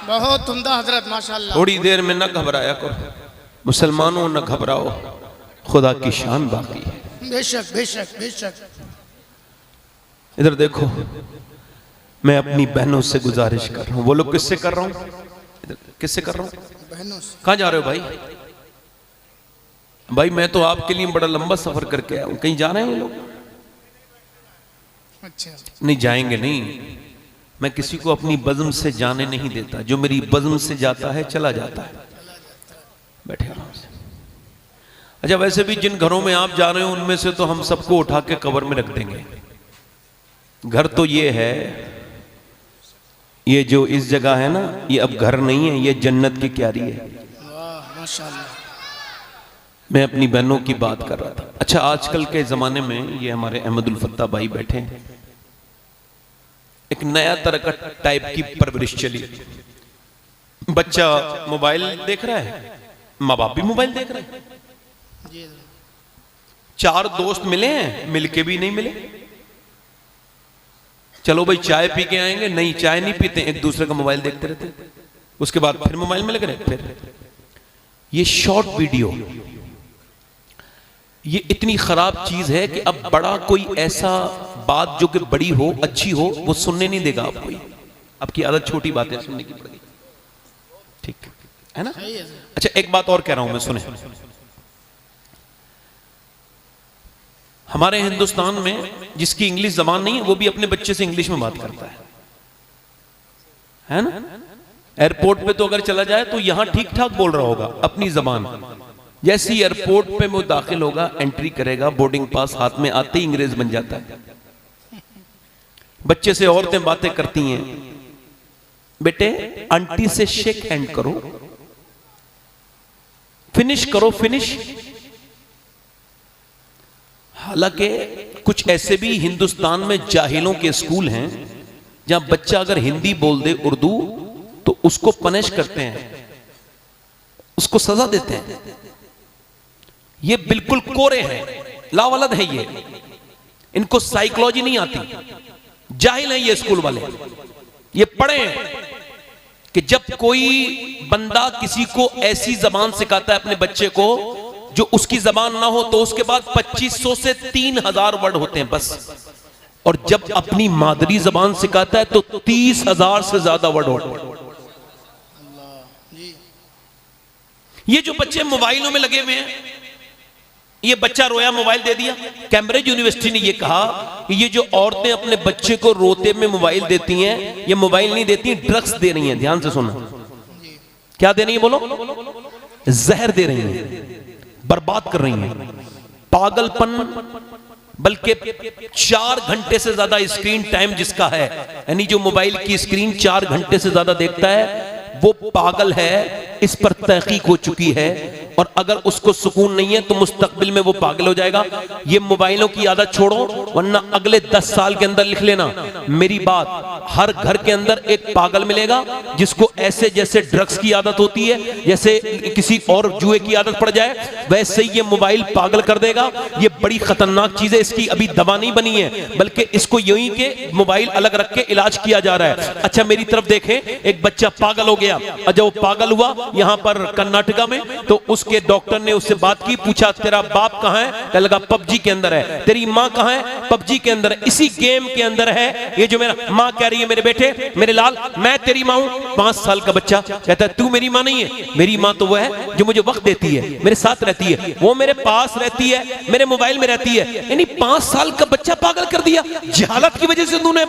Speaker 2: बहुत उम्दा हजरत, माशाअल्लाह।
Speaker 1: थोड़ी देर में न घबराया करो मुसलमानों, न घबराओ, खुदा की शान बाकी है।
Speaker 2: बेशक बेशक बेशक।
Speaker 1: इधर देखो, मैं अपनी बहनों से गुजारिश कर रहा हूं। बोलो किससे कर रहा हूं? इधर किससे कर रहा हूं?
Speaker 2: बहनों से।
Speaker 1: कहां जा रहे हो भाई? भाई मैं तो आपके लिए बड़ा लंबा सफर करके आया हूं। कहीं जा रहे हैं ये लोग?
Speaker 2: अच्छा,
Speaker 1: नहीं जाएंगे नहीं। मैं किसी को अपनी बज़्म से जाने नहीं देता। जो मेरी बज़्म से जाता है चला जाता है। बैठे आराम से। अच्छा, वैसे भी जिन घरों में आप जा रहे हो उनमें से तो हम सबको उठा के कब्र में रख देंगे। घर तो ये है, ये जो इस जगह है ना, ये अब घर नहीं है, ये जन्नत की क्यारी है।
Speaker 2: वाह माशाअल्लाह।
Speaker 1: मैं अपनी बहनों की बात कर रहा था। अच्छा, आजकल के ज़माने में ये हमारे अहमदुल फत्ता भाई बैठे हैं, एक नया तरह का टाइप की परवरिश चली। बच्चा मोबाइल देख रहा है, माँ बाप भी मोबाइल देख रहे हैं। चार दोस्त मिले हैं, मिलके भी नहीं मिले। चलो भाई चाय पी के आएंगे, नहीं चाय नहीं पीते, एक दूसरे का मोबाइल देखते रहते। उसके बाद फिर मोबाइल में लगे रहे। फिर ये शॉर्ट वीडियो, ये इतनी खराब चीज है कि अब बड़ा कोई ऐसा बात जो कि बड़ी हो, अच्छी हो, वो सुनने नहीं देगा आपको। आपकी आदत छोटी बातें सुनने की पड़ेगी, ठीक है ना? अच्छा, एक बात और कह रहा हूं मैं, सुने। हमारे हिंदुस्तान में जिसकी इंग्लिश जबान नहीं है वो भी अपने बच्चे से इंग्लिश में बात करता है ना? एयरपोर्ट पे तो अगर चला जाए तो यहां ठीक ठाक बोल रहा होगा अपनी जबान। जैसे ही एयरपोर्ट पे वो दाखिल होगा, एंट्री करेगा, बोर्डिंग पास हाथ में आते ही अंग्रेज बन जाता है। बच्चे से औरतें बातें करती हैं, बेटे आंटी से शेक हैंड करो, फिनिश करो, फिनिश। हालांकि कुछ ऐसे भी हिंदुस्तान में जाहिलों के स्कूल हैं जहां बच्चा अगर हिंदी बोल दे उर्दू तो उसको पनिश करते हैं, उसको सजा देते हैं। ये बिल्कुल कोरे हैं, लावलद है ये, इनको साइकोलॉजी नहीं आती, जाहिल है ये स्कूल वाले। ये पढ़े हैं कि जब कोई बंदा किसी को ऐसी जबान सिखाता है अपने बच्चे को जो उसकी जबान ना हो, तो उसके बाद 2500 से 3000 वर्ड होते हैं बस। और जब अपनी मादरी जबान सिखाता है तो 30,000 से ज्यादा वर्ड होते हैं। ये जो बच्चे मोबाइलों में लगे हुए हैं, ये बच्चा रोया, मोबाइल दे दिया। कैम्ब्रिज यूनिवर्सिटी ने ये कहा कि ये जो औरतें अपने बच्चे को रोते में मोबाइल देती हैं, ये मोबाइल नहीं देती, ड्रग्स दे रही हैं। ध्यान से सुनना, क्या दे रही है? बोलो, जहर दे रही हैं, बर्बाद कर रही हैं। पागलपन, बल्कि 4 घंटे से ज्यादा स्क्रीन टाइम जिसका है, यानी जो मोबाइल की स्क्रीन 4 घंटे से ज्यादा देखता है वो पागल है। इस पर तहकीक हो चुकी है, और अगर उसको सुकून नहीं है तो मुस्तकबिल में वो पागल हो जाएगा। ये मोबाइलों की आदत छोड़ो, वरना अगले 10 साल के अंदर, लिख लेना मेरी बात, हर घर के अंदर एक पागल मिलेगा जिसको ऐसे जैसे ड्रग्स की आदत होती है, जैसे किसी और जुए की आदत पड़ जाए, वैसे ही ये मोबाइल पागल कर देगा। ये बड़ी खतरनाक चीज है, इसकी अभी दवा नहीं बनी है, बल्कि इसको यूं के मोबाइल अलग रख के इलाज किया जा रहा है। अच्छा, मेरी तरफ देखें, एक बच्चा पागल हो गया, और जब वो पागल हुआ यहां पर कर्नाटका में, तो उसके डॉक्टर ने उससे बात की, पूछा तेरा बाप कहां है? कहने लगा पबजी के अंदर है। तेरी मां कहां है? पबजी के अंदर है, इसी गेम के अंदर है। ये जो मेरा मां कह रही रही है मेरे बेटे, मेरे लाल, मैं तेरी माँ हूं। 5 साल का बच्चा कहता है तू मेरी माँ नहीं है, मेरी माँ तो वो है जो मुझे वक्त देती है, मेरे साथ रहती है, वो मेरे पास रहती है, मेरे मोबाइल में रहती है। यानी 5 साल का बच्चा पागल कर दिया जहालत की वजह से। तूने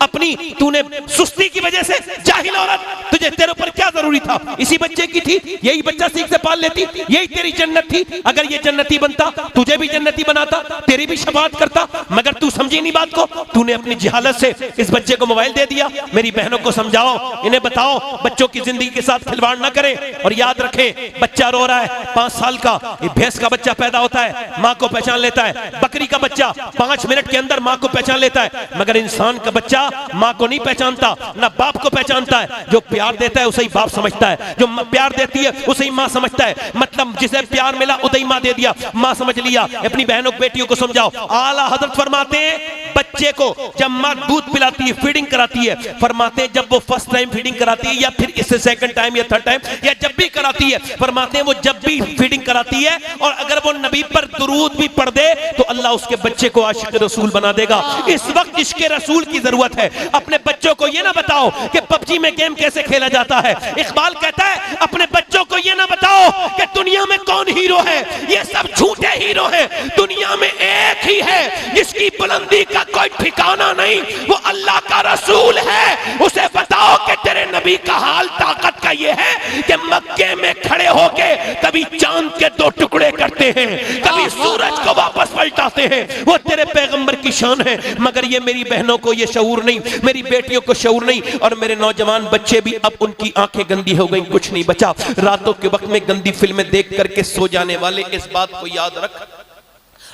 Speaker 1: अपनी तूने सुस्ती की वजह से, जाहिल औरत, तुझे तेरे ऊपर क्या जरूरी था? इसी बच्चे की थी, यही बच्चा सीख से पाल लेती, यही तेरी जन्नत थी। अगर ये जन्नती बनता तुझे भी जन्नती बनाता, तेरी भी शफाअत करता, मगर तू समझी नहीं बात को। तूने अपनी जहालत से इस बच्चे को मोबाइल दे दिया। मेरी बहनों को समझाओ, इन्हें बताओ बच्चों की जिंदगी के साथ खिलवाड़ ना करें। और याद रखें, बच्चा रो रहा है 5 साल का, भैंस का बच्चा पैदा होता है मां को पहचान लेता है, बकरी का बच्चा 5 मिनट के अंदर मां को पहचान लेता है, मगर इंसान का बच्चा मां को नहीं पहचानता, ना बाप को पहचानता है। जो प्यार देता है उसे ही बाप समझता है, जो प्यार देती है उसे ही मां समझता है। मतलब जिसे प्यार मिला उसे ही मां दे दिया, मां समझ लिया। अपनी बहनों बेटियों को समझाओ। आला हजरत फरमाते हैं बच्चे को जब मां दूध पिलाती है, फीडिंग कराती है, फरमाते हैं जब वो फर्स्ट टाइम फीडिंग कराती है या फिर इससे सेकंड टाइम या थर्ड टाइम या जब भी कराती है, फरमाते हैं वो जब भी फीडिंग कराती है और अगर वो नबी पर दुरूद भी पढ़ दे तो अल्लाह उसके बच्चे को आशिक रसूल बना देगा। इस वक्त इश्क रसूल की जरूरत है। अपने बच्चों को ये ना बताओ कि पबजी में गेम कैसे खेला जाता है। इकबाल कहता है अपने बच्चों को ये ना बताओ कि दुनिया में कौन हीरो है, ये सब झूठे हीरो हैं। दुनिया में एक ही है जिसकी बुलंदी का कोई ठिकाना नहीं, वो अल्लाह का रसूल है। उसे बताओ कि तेरे नबी का हाल ताकत का ये है कि मक्के में खड़े होके कभी चांद के 2 टुकड़े करते हैं, कभी सूरज को वापस पलटाते हैं। वो तेरे पैगंबर की शान है, मगर ये मेरी बहनों को ये शऊर नहीं, मेरी बेटियों को शऊर नहीं। और मेरे नौजवान बच्चे भी अब उनकी आंखें गंदी हो गई, कुछ नहीं बचा। रातों के वक्त में गंदी फिल्में देख करके सो जाने वाले, इस बात को याद रख,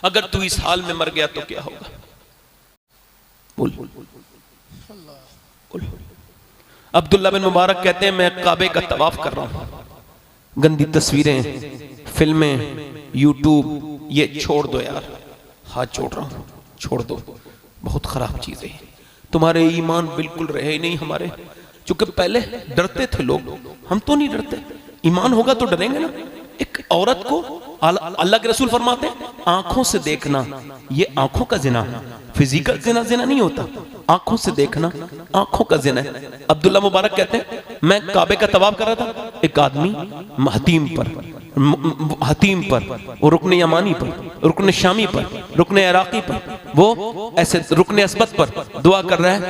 Speaker 1: अगर तू इस हाल में मर गया तो क्या होगा? बोल बोल बोल। अब्दुल्ला बिन मुबारक कहते हैं मैं काबे का तवाफ कर रहा हूं, गंदी तस्वीरें, फिल्में, यूट्यूब ये छोड़ दो यार, हाथ छोड़ रहा हूं, छोड़ दो, बहुत खराब चीजें हैं। तुम्हारे ईमान बिल्कुल रहे ही नहीं हमारे, क्योंकि पहले डरते थे लोग, हम तो नहीं डरते। ईमान होगा तो डरेंगे ना। एक औरत को अल्लाह के रसूल फरमाते हैं आंखों से देखना, ये आंखों का जिना, फिजिकल जिना जिना नहीं होता, आंखों से देखना आंखों का जिना है। अब्दुल्ला मुबारक कहते हैं मैं काबे का तवाफ कर रहा था, एक आदमी हतीम पर, वो रुकन यमानी पर, रुकन शामी पर, रुकन इराकी पर, वो ऐसे रुकन अस्बत पर दुआ कर रहा है,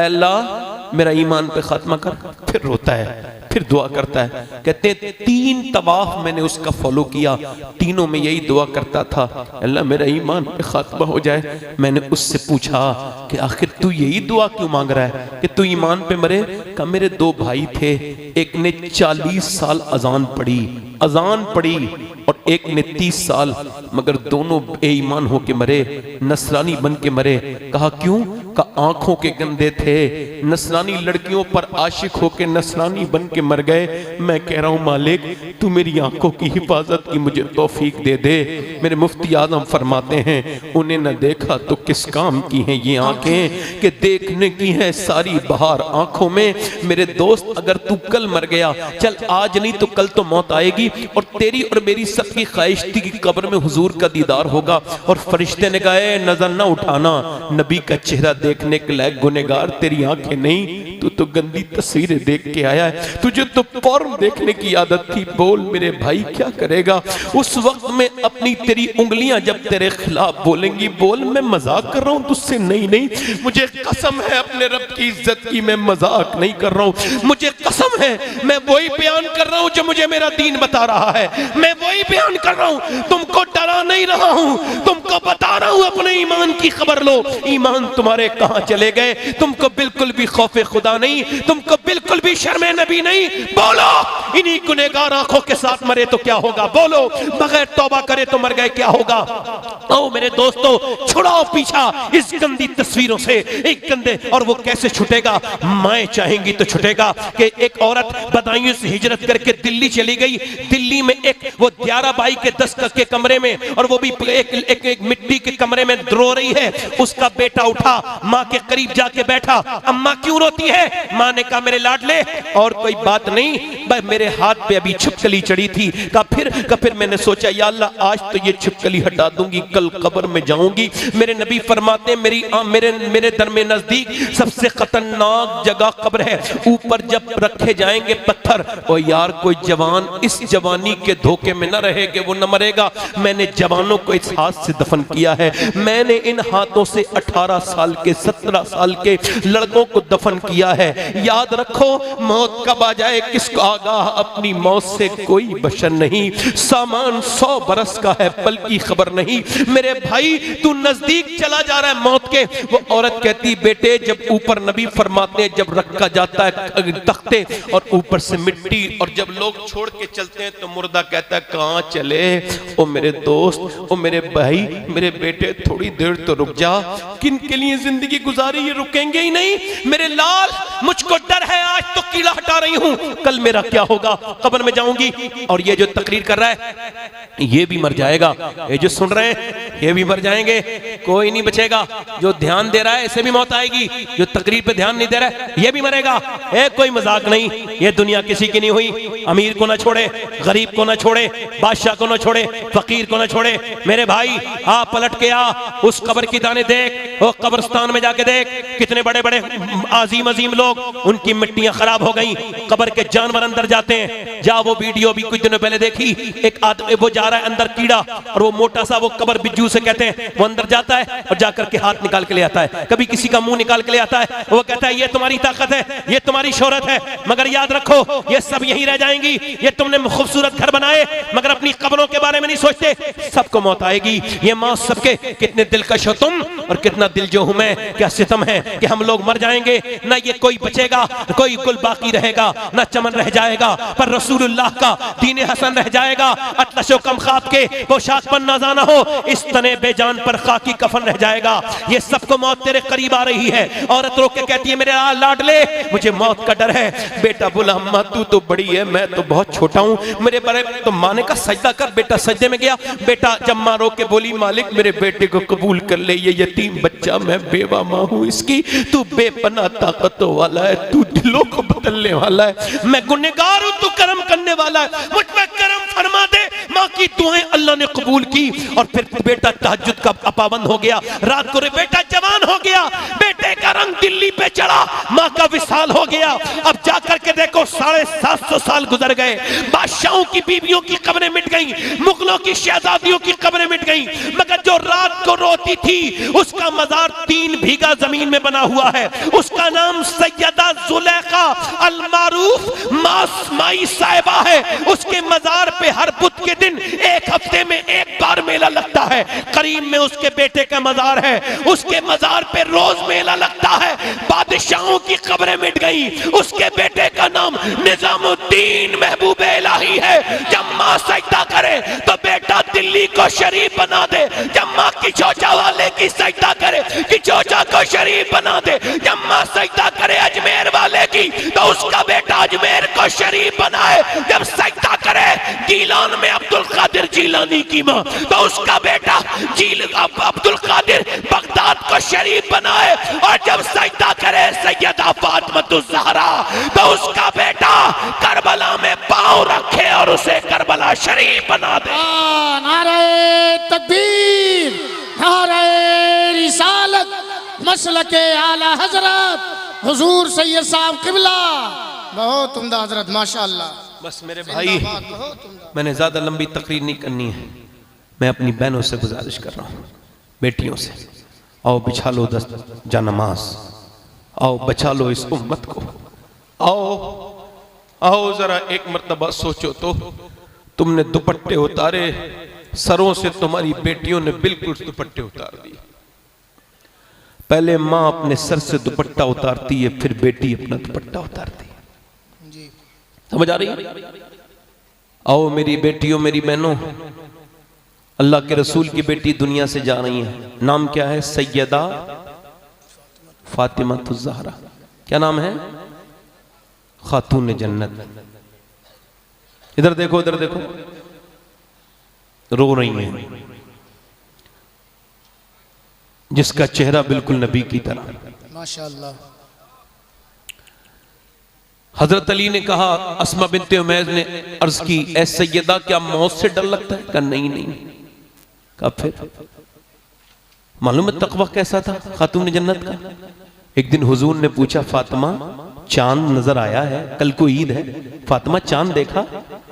Speaker 1: अल्लाह मेरा ईमान पे खात्मा कर। फिर रोता है, फिर दुआ करता है। कहते हैं 3 तवाफ मैंने उसका फॉलो किया, तीनों में यही दुआ करता था, अल्लाह मेरा ईमान पे खात्मा हो जाए। मैंने उससे पूछा कि आखिर तू यही दुआ क्यों मांग रहा है कि तू ईमान पे मरे? कहा मेरे 2 भाई थे, एक ने 40 साल अजान पढ़ी और एक ने 30 साल, मगर दोनों बेईमान होके मरे, नसरानी बन के मरे। कहा क्यों? का आंखों के गंदे थे, नसरानी लड़कियों पर आशिक होके नसरानी बन के मर गए। मैं कह रहा हूं मालिक तू मेरी आंखों की हिफाजत की मुझे तौफीक दे दे। मेरे मुफ्ती आजम फरमाते हैं उन्हें न देखा तो किस काम की हैं ये आंखें कि देखने की है सारी बहार आंखों में। मेरे दोस्त अगर तू कल मर गया, चल आज नहीं तो कल तो मौत आएगी और तेरी और मेरी सबकी ख्वाहिश थी कि कब्र में हुजूर का दीदार होगा। और फरिश्ते ने कहा नजर न उठाना, नबी का चेहरा देखने के लायक गुनहगार तेरी आंखें नहीं, तू तो गंदी तस्वीरें देख के आया है, तुझे तो पोर्न देखने की आदत थी। बोल मेरे भाई क्या करेगा उस वक्त में? अपनी तेरी उंगलियां जब तेरे खिलाफ बोलेंगी, बोल मैं मजाक कर रहा हूं तुझसे, नहीं मुझे कसम है अपने रब की इज्जत की, मैं मजाक नहीं कर रहा हूं, मुझे कसम है मैं वही बयान कर रहा हूं जो मुझे मेरा दीन बता रहा है, मैं वही बयान कर रहा हूं, तुमको डरा नहीं रहा हूं, तुमको बता रहा हूं अपने ईमान की खबर लो। ईमान तुम्हारे कहां चले गए? तुमको बिल्कुल भी खौफे खुदा नहीं, तुमको बिल्कुल भी शर्मे नबी नहीं। बोलो इन्हीं गुनहगार आंखों के साथ मरे तो क्या होगा? बोलो बगैर तौबा करे तो मर गए क्या होगा? ओ मेरे दोस्तों छुड़ाओ पीछा इस गंदी तस्वीरों से, एक गंदे। और वो कैसे छुटेगा? माएं चाहेंगी तो छुटेगा। कि एक औरत बदायूं से हिजरत करके दिल्ली चली गई, दिल्ली में एक वो 11 बाई के 10 के कमरे में, और वो भी एक मिट्टी के कमरे में रो रही है। उसका बेटा उठा माँ के करीब जाके बैठा, अम्मा क्यों रोती है? माँ ने कहा मेरे लाडले और कोई बात नहीं, भाई मेरे हाथ पे अभी छिपकली चढ़ी थी। कहा फिर मैंने सोचा या अल्लाह आज तो ये छिपकली हटा दूंगी, कल कब्र में जाऊंगी। मेरे नबी फरमाते मेरे दर में नजदीक सबसे खतरनाक जगह कब्र है, ऊपर जब रखे जाएंगे पत्थर, और यार कोई जवान इस जवानी के धोखे में न रहे कि वो न मरेगा। मैंने जवानों को इस हाथ से दफन किया है, मैंने इन हाथों से 18 साल के 17 साल के लड़कों को दफन किया है। याद रखो मौत कब आ जाए किसको आगाह, अपनी मौत से कोई बशर नहीं। सामान 100 बरस का है, पल की खबर नहीं। मेरे भाई तू नजदीक चला जा रहा है मौत के। वो औरत कहती बेटे जब ऊपर नबी फरमाते हैं जब रखा जाता है तख्ते और ऊपर से मिट्टी, और जब लोग छोड़ के चलते हैं तो मुर्दा कहता है कहां चले? ओ मेरे दोस्त, ओ मेरे भाई, मेरे बेटे थोड़ी देर तो रुक जा। किन के लिए जिंदगी गुजारी, ये रुकेंगे ही नहीं। मेरे लाल मुझको डर है, आज तो कीड़ा हटा रही हूं, कल मेरा क्या होगा, कब्र में जाऊंगी। और ये जो तकरीर कर रहा है ये भी मर जाएगा, ये जो सुन रहे हैं ये भी मर जाएंगे, कोई नहीं बचेगा। जो ध्यान दे रहा है इसे भी मौत आएगी, जो तकरीर पे ध्यान नहीं दे रहा है ये भी मरेगा। कोई मजाक नहीं, ये दुनिया किसी की नहीं हुई। अमीर को ना छोड़े, गरीब को ना छोड़े, बादशाह को ना छोड़े, फकीर को ना छोड़े। मेरे भाई आ पलट के आ, उस कब्र की दाने देख, वो कब्रिस्तान में जाके देख कितने बड़े बड़े अजीम अजीम लोग, उनकी मिट्टियां खराब हो गई, कब्र के जानवर अंदर जाते हैं। जा वो वीडियो भी कुछ दिनों पहले देखी, एक आदमी वो जा रहा है अंदर कीड़ा, और वो मोटा सा वो कब्र बिज्जू से कहते हैं, वो अंदर जाता है और जाकर के हाथ निकाल के ले आता है, कभी किसी का मुंह निकाल के ले आता है। वो कहता है ये तुम्हारी ताकत है, ये तुम्हारी शोहरत है, मगर याद रखो ये सब यहीं रह जाएंगी। ये तुमने खूबसूरत घर बनाए मगर अपनी कब्रों के बारे में नहीं सोचते, सबको मौत आएगी। ये मौत सबके, कितने दिलकश हो तुम और कितना दिल जो हूं मैं, क्या सितम है कि हम लोग मर जाएंगे, ना ये कोई बचेगा, कोई कुल बाकी रहेगा, ना चमन रह जाएगा, पर रसूलुल्लाह का दीन हसन रह जाएगा। अतलशो कम खाब के पोशाक पर नाजाना हो, इस तने बेजान पर खाकी कफन रह जाएगा। ये सबको मौत तेरे करीब आ रही है। औरत रो के कहती है मेरे लाडले मुझे मौत का डर है। बेटा बोला अम्मा तू तो बड़ी है, मैं तो बहुत छोटा हूँ, मेरे बड़े तो माँ ने कहा सजदा कर। बेटा सजदे में गया। बेटा जब माँ रो के बोली मालिक मेरे बेटे को कबूल कर ले, ये यतीम बच्चा, मैं बेवा माँ हूँ इसकी, तू बेपना ताकतों वाला है, तू दिलों को बदलने वाला है, मैं गुनहगार हूँ, तू करम करने वाला है, मुझ पर करम फरमा दे। माँ की दुआएं अल्लाह ने कबूल की और फिर बेटा तहज्जुद का पाबंद हो गया। रात को रे बेटा जवान हो गया, बेटे का रंग दिल्ली पे चढ़ा, माँ का विसाल हो गया। अब जाकर के देखो 750 साल गुजर गए, बादशाहों की बीवियों की कब्रें मिट गई, मुगलों की शहजादियों की कब्रें मिट गई, मगर जो रात को रोती थी उसका मजार 3 बीघा जमीन में बना हुआ है। उसका नाम सैयदा जुलेखा अल मारूफ माई साहिबा है। उसके मजार पे हर बुध के दिन 1 हफ्ते में 1 बार मेला लगता है। करीम में उसके बेटे का मजार है, उसके मजार पे रोज मेला लगता है। बादशाहों की कब्रें मिट गई, उसके बेटे का नाम निजामुद्दीन महबूब इलाही है। जब माँ सजदा करे तो बेटा दिल्ली को शरीफ बना दे, जब माँ की चोचा वाले की सजदा करे कि चोचा को शरीफ बना दे, जब माँ सजदा करे अजमेर वाले की तो उसका बेटा अजमेर को शरीफ बनाए, जब सजदा करे गीलान में अब्दुल कादिर जीलानी की माँ तो उसका बेटा अब्दुल कादिर बगदाद को शरीफ बनाए, और जब सजदा करे सैयदा फातिमा ज़हरा तो उसका बेटा करबला में पांव रखे और उसे करबला शरीफ बना दे।
Speaker 2: नारे तकबीर, नारे रिसालत, मसलके आला हजरत हुजूर सैयद साहब किबला। बहुत उम्दा हजरत, माशाअल्लाह।
Speaker 1: बस मेरे भाई मैंने ज्यादा लंबी तकरीर नहीं करनी है, मैं अपनी बहनों से गुजारिश कर रहा हूँ, बेटियों से, आओ बिछा लो 10 जानमाज, आओ बचा लो इस उम्मत को, आओ जरा एक मर्तबा सोचो तो, तुमने दुपट्टे उतारे, सरों से तुम्हारी बेटियों ने बिल्कुल दुपट्टे उतार दिए। पहले माँ अपने सर से दुपट्टा उतारती है, फिर बेटी अपना दुपट्टा उतारती है। समझ आ रही है? आओ मेरी बेटियों, मेरी बहनों, अल्लाह के रसूल की बेटी दुनिया से जा रही है। नाम क्या है? सैयदा फातिमा ज़हरा। क्या नाम है? खातून जन्नत। इधर देखो, इधर देखो, रो रही हैं। जिसका चेहरा बिल्कुल नबी की तरह।
Speaker 2: माशाअल्लाह।
Speaker 1: हजरत अली ने कहा, अस्मा बिनते उमैस ने अर्ज की, ए सैयदा क्या मौत से डर लगता है? कहा नहीं नहीं। कहा फिर मालूम है तकवा कैसा था खातून जन्नत का? एक दिन हुजूर ने पूछा, फातिमा चांद नजर आया है, कल को ईद है, फातिमा चांद देखा?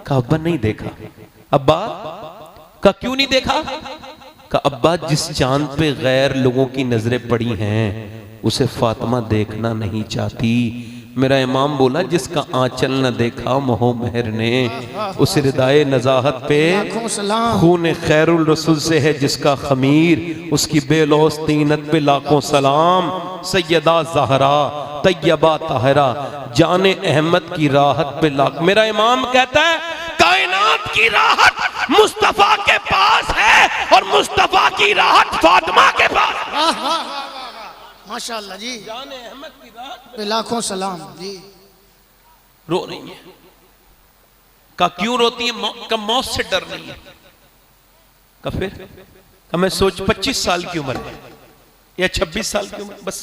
Speaker 1: कहा अब्बा नहीं देखा। अब्बा? कहा क्यों नहीं देखा? कहा अब्बा जिस चांद पे गैर लोगों की नजरें पड़ी हैं उसे फातिमा देखना नहीं चाहती। मेरा इमाम बोला, जिसका आंचल न देखा मोह मेहर ने, उस रिदाए नजाहत पे खून खैरुल रसूल से है जिसका खमीर, उसकी बेलौस तीनत पे लाखों सलाम। सैयदा ज़हरा तैयबा ताहिरा जाने अहमद की राहत पे लाख। मेरा इमाम कहता है कायनात की राहत मुस्तफा के पास है और मुस्तफा की राहत फातिमा के पास।
Speaker 2: माशाअल्लाह जी,
Speaker 1: जाने अहमद की राहत पे
Speaker 2: लाखों सलाम जी।
Speaker 1: रो रही है। का क्यों रोती है? का मौत से डर नहीं है। का फिर का मैं सोच 25 साल की उम्र है या 26 साल की उम्र, बस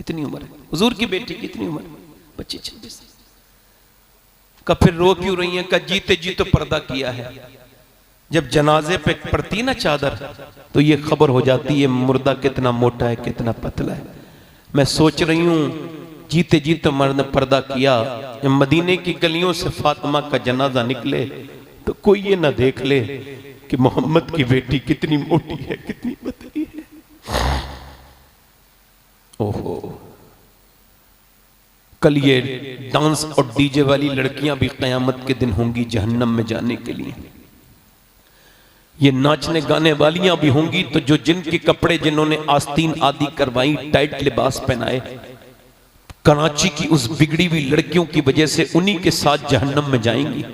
Speaker 1: इतनी उम्र है। हुजूर की बेटी की इतनी उम्र 25-26। का फिर रो क्यों रही है? का जीते जी तो पर्दा किया है। जब जनाजे पे पड़ती ना चादर तो ये खबर हो जाती है मुर्दा कितना मोटा है कितना पतला है। मैं सोच रही हूं जीते जी तो मर्द ने पर्दा किया, जब मदीने की गलियों से फातिमा का जनाजा निकले तो कोई ये ना देख ले कि मोहम्मद की बेटी कितनी मोटी है कितनी पतली है। ओहो, कल ये डांस और डीजे वाली लड़कियां भी कयामत के दिन होंगी जहन्नम में जाने के लिए। ये नाचने गाने वालियां भी होंगी तो जो जिनके कपड़े जिन्होंने आस्तीन आदि करवाई, टाइट लिबास पहनाए, कराची की उस बिगड़ी हुई लड़कियों की वजह से उन्हीं के साथ जहन्नम में जाएंगी।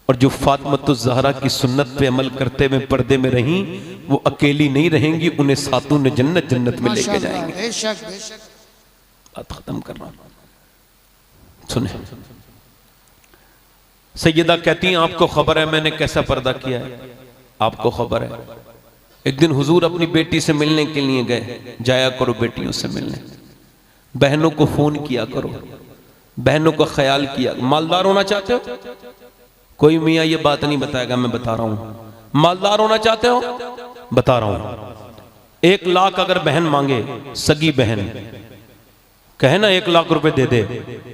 Speaker 1: और जो फातिमतुज़ ज़हरा की सुन्नत पे अमल करते हुए पर्दे में रहीं वो अकेली नहीं रहेंगी, उन्हें सातों ने जन्नत जन्नत में लेके जाएंगे।
Speaker 2: बेशक बेशक।
Speaker 1: बात खत्म कर रहा हूं, सुने। सैयदा कहती हैं आपको खबर है मैंने कैसा पर्दा किया है? आपको खबर है? एक दिन हुजूर अपनी बेटी से मिलने के लिए गए। जाया करो बेटियों से मिलने, बहनों को फोन किया करो, बहनों का ख्याल किया। मालदार होना चाहते हो? कोई मियाँ ये बात नहीं बताएगा, मैं बता रहा हूं। मालदार होना चाहते हो? बता रहा हूं। 1 लाख अगर बहन मांगे, सगी बहन कहे ना 1 लाख रुपए दे दे,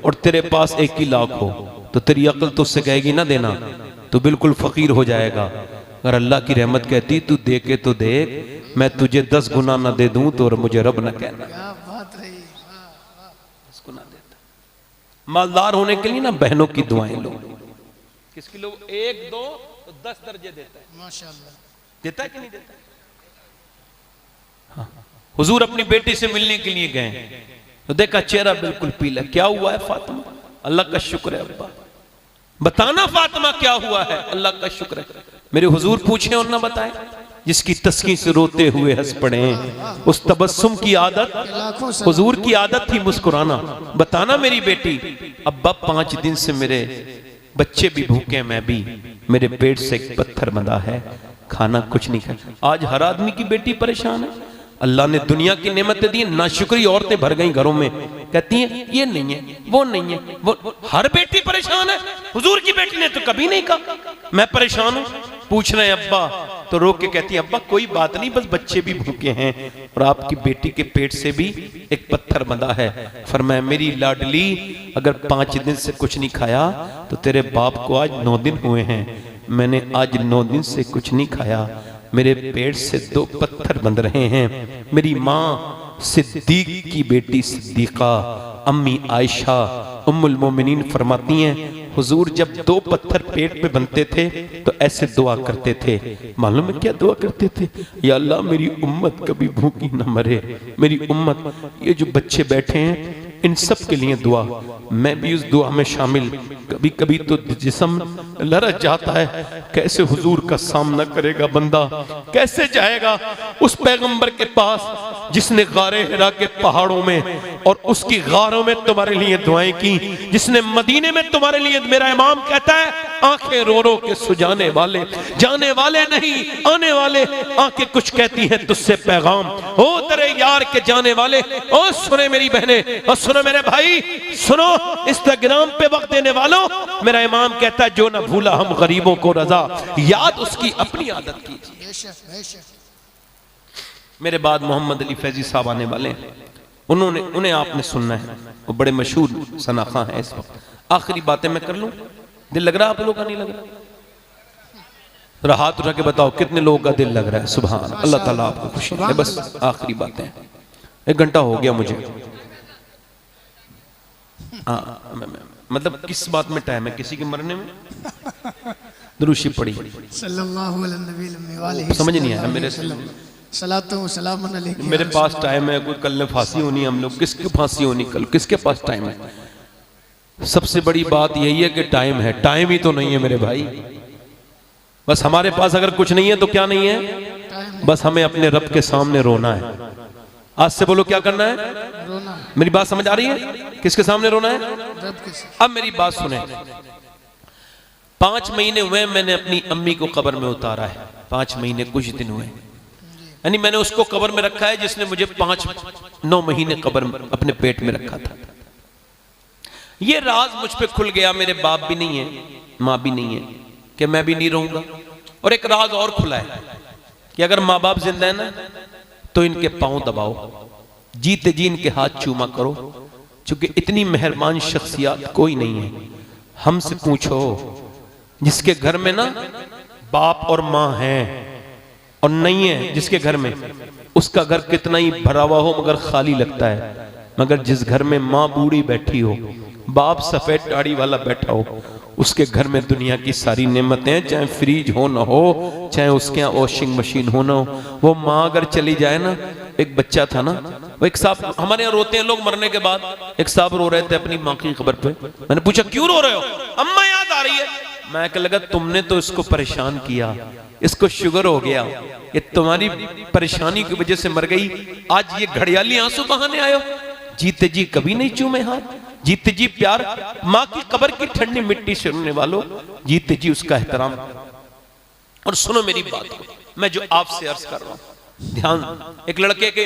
Speaker 1: और तेरे पास 1 ही लाख हो तो तेरी अक्ल तो उससे कहेगी ना देना, तो बिल्कुल फकीर हो जाएगा। अगर अल्लाह की रहमत कहती तू दे के तो देख, मैं तुझे 10 गुना ना दे दूं तो मुझे रब ना कहना।
Speaker 2: क्या बात रही।
Speaker 1: 10 गुना देता। मालदार होने के लिए ना बहनों की दुआएं लो। किसकी लो? 1 2 तो 10 दर्जे देता है।
Speaker 2: माशाअल्लाह।
Speaker 1: देता है कि नहीं देता? हाँ। हुजूर अपनी बेटी से मिलने के लिए गए तो देखा चेहरा बिल्कुल पीला। क्या हुआ है फातिमा? अल्लाह का शुक्र है अब्बा। बताना फातिमा क्या हुआ है? अल्लाह का शुक्र है। मेरे हुजूर पूछे और ना बताए। जिसकी तस्कीन से रोते हुए हंस पड़े, उस तबस्सुम की आदत हुजूर की आदत थी मुस्कुराना। बताना मेरी बेटी। अब्बा 5 दिन से मेरे बच्चे भी भूखे, मैं भी, मेरे पेट से एक पत्थर बंधा है, खाना कुछ नहीं खाया। आज हर आदमी की बेटी परेशान है। अल्लाह ने दुनिया की नेमतें दी, नाशुक्री औरतें भर गई घरों में, कहती हैं ये नहीं है वो नहीं है वो। हर बेटी परेशान है। हुजूर की बेटी ने तो कभी नहीं कहा मैं परेशान हूं। पूछ रहे हैं अब्बा तो रो के कहती है अब्बा कोई बात नहीं, बस बच्चे भी भूखे हैं और आपकी बेटी के पेट से भी एक पत्थर बंधा है। फरमाया मेरी लाडली अगर 5 दिन से कुछ नहीं खाया तो तेरे बाप को आज 9 दिन हुए हैं। मैंने आज 9 दिन से कुछ नहीं खाया, मेरे पेट से 2 पत्थर बंध रहे हैं। मेरी माँ सिद्दीक की बेटी सिद्दीका अम्मी आयशा उम्मुल मोमिनीन फरमाती हैं हुजूर जब 2 पत्थर पेट में बनते थे तो ऐसे दुआ करते थे। मालूम है क्या दुआ करते थे? या अल्लाह मेरी उम्मत कभी भूखी न मरे, मेरी उम्मत, ये जो बच्चे बैठे हैं इन सब के लिए दुआ। मैं भी उस दुआ में शामिल। कभी कभी तो जिस्म लरज जाता है, कैसे हुजूर का सामना करेगा बंदा, कैसे जाएगा उस पैगंबर के पास जिसने गारे हिरा के पहाड़ों में और उसकी गारों में तुम्हारे लिए दुआएं की, जिसने मदीने में तुम्हारे लिए, मेरा इमाम कहता है, आंखें रो रो के सुजाने वाले, जाने वाले नहीं आने वाले, आंखें कुछ कहती हैं तुझसे पैगाम, ओ तेरे यार के जाने वाले। ओ सुने मेरी बहने और सुनो मेरे भाई, सुनो इंस्टाग्राम पे वक्त देने वालों, मेरा इमाम कहता है जो ना भूला हम गरीबों को रजा, याद उसकी अपनी आदत कीजिए। मेरे बाद मोहम्मद अली फैजी साहब आने वाले हैं, उन्हें आपने सुनना है, वो बड़े मशहूर सनाखा है इस वक्त। आखिरी बातें मैं कर लूं, दिल लग रहा है आप लोगों का? नहीं लग रहा? तो हाथ उठा के बताओ कितने लोगों का दिल लग रहा है। सुभान अल्लाह ताला आपको खुशी है। बस आखिरी बातें, 1 घंटा हो गया मुझे। मतलब किस बात में टाइम है? किसी के मरने में? दुरूशी पड़ी,
Speaker 2: सल्लल्लाहु अलैहि
Speaker 1: समझ नहीं आया मेरे मेरे पास टाइम है? कोई कल फांसी होनी, हम लोग किसकी फांसी होनी कल? किसके पास टाइम है? सबसे बड़ी बात यही है कि टाइम है, टाइम ही तो नहीं है मेरे भाई। बस हमारे पास अगर कुछ नहीं है तो क्या नहीं है? बस हमें अपने रब के सामने रोना है। आज से बोलो क्या करना है? रोना। मेरी बात समझ आ रही है? किसके सामने रोना है? रब के सामने। अब मेरी बात सुने, 5 महीने हुए मैंने अपनी अम्मी को कब्र में उतारा है। 5 महीने कुछ दिन हुए, यानी मैंने उसको कब्र में रखा है जिसने मुझे 9 महीने कब्र में अपने पेट में रखा था। ये राज मुझ पे खुल गया, मेरे बाप भी नहीं है, माँ भी नहीं है, कि मैं भी नहीं रहूंगा। और एक राज और खुला है कि अगर माँ बाप जिंदा है ना तो इनके पांव दबाओ, जीते जी इनके हाथ चूमा करो, क्योंकि इतनी मेहरबान शख्सियत कोई नहीं है। हमसे पूछो, जिसके घर में ना बाप और माँ हैं और नहीं है जिसके घर में, उसका घर कितना ही भरा हुआ हो मगर खाली लगता है। मगर जिस घर में माँ बूढ़ी बैठी हो, बाप सफेद दाढ़ी वाला बैठा हो, उसके घर में दुनिया की सारी नेमतें, चाहे फ्रिज हो ना हो, चाहे उसके यहाँ वॉशिंग मशीन हो ना हो, वो माँ अगर चली जाए ना। एक बच्चा था ना, वो एक साहब हमारे यहाँ रोते हैं लोग मरने के बाद, एक साहब रो रहे थे अपनी माँ की खबर पे। मैंने पूछा क्यों रो रहे हो? अम्मा याद आ रही है। मैं कह लगा तुमने तो इसको परेशान किया, इसको शुगर हो गया, ये तुम्हारी परेशानी की वजह से मर गई, आज ये घड़ियाली आंसू बहाने आयो। जीते जी कभी नहीं चूमे हाथ, जीते जी प्यार, माँ की कब्र की ठंडी मिट्टी से रोने वालों, जीते जी उसका एहतराम। और सुनो मेरी बात को, मैं जो आपसे अर्ज कर रहा हूं ध्यान। एक लड़के के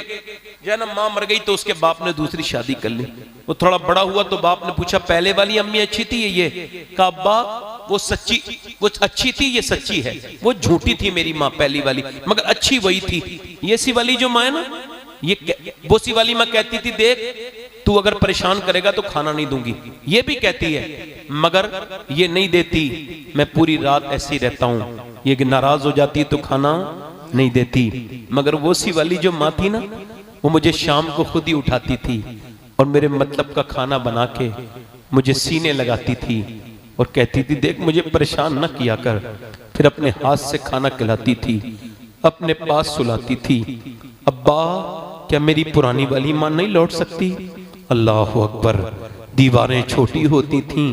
Speaker 1: जो है ना माँ मर गई तो उसके बाप ने दूसरी शादी कर ली। वो थोड़ा बड़ा हुआ तो बाप ने पूछा पहले वाली अम्मी अच्छी थी ये? कहा अब्बा वो सच्ची, वो अच्छी थी, ये सच्ची है, वो झूठी थी मेरी माँ पहली वाली, मगर अच्छी वही थी। ये सी वाली जो माँ है ना, ये वो सी वाली माँ कहती थी देख तू अगर परेशान करेगा तो खाना नहीं दूंगी, ये भी कहती है मगर ये नहीं देती, मैं पूरी रात ऐसे ही रहता हूँ, ये नाराज हो जाती है तो खाना नहीं देती। मगर वो सी वाली जो माँ थी ना, वो मुझे शाम को खुद ही उठाती थी और मेरे मतलब का खाना बना के मुझे सीने लगाती थी और कहती थी देख मुझे परेशान न किया कर। फिर अपने हाथ से खाना खिलाती थी, अपने पास सुलाती थी। अब्बा क्या मेरी पुरानी वाली माँ नहीं लौट सकती? अल्लाह अकबर। दीवारें छोटी होती थीं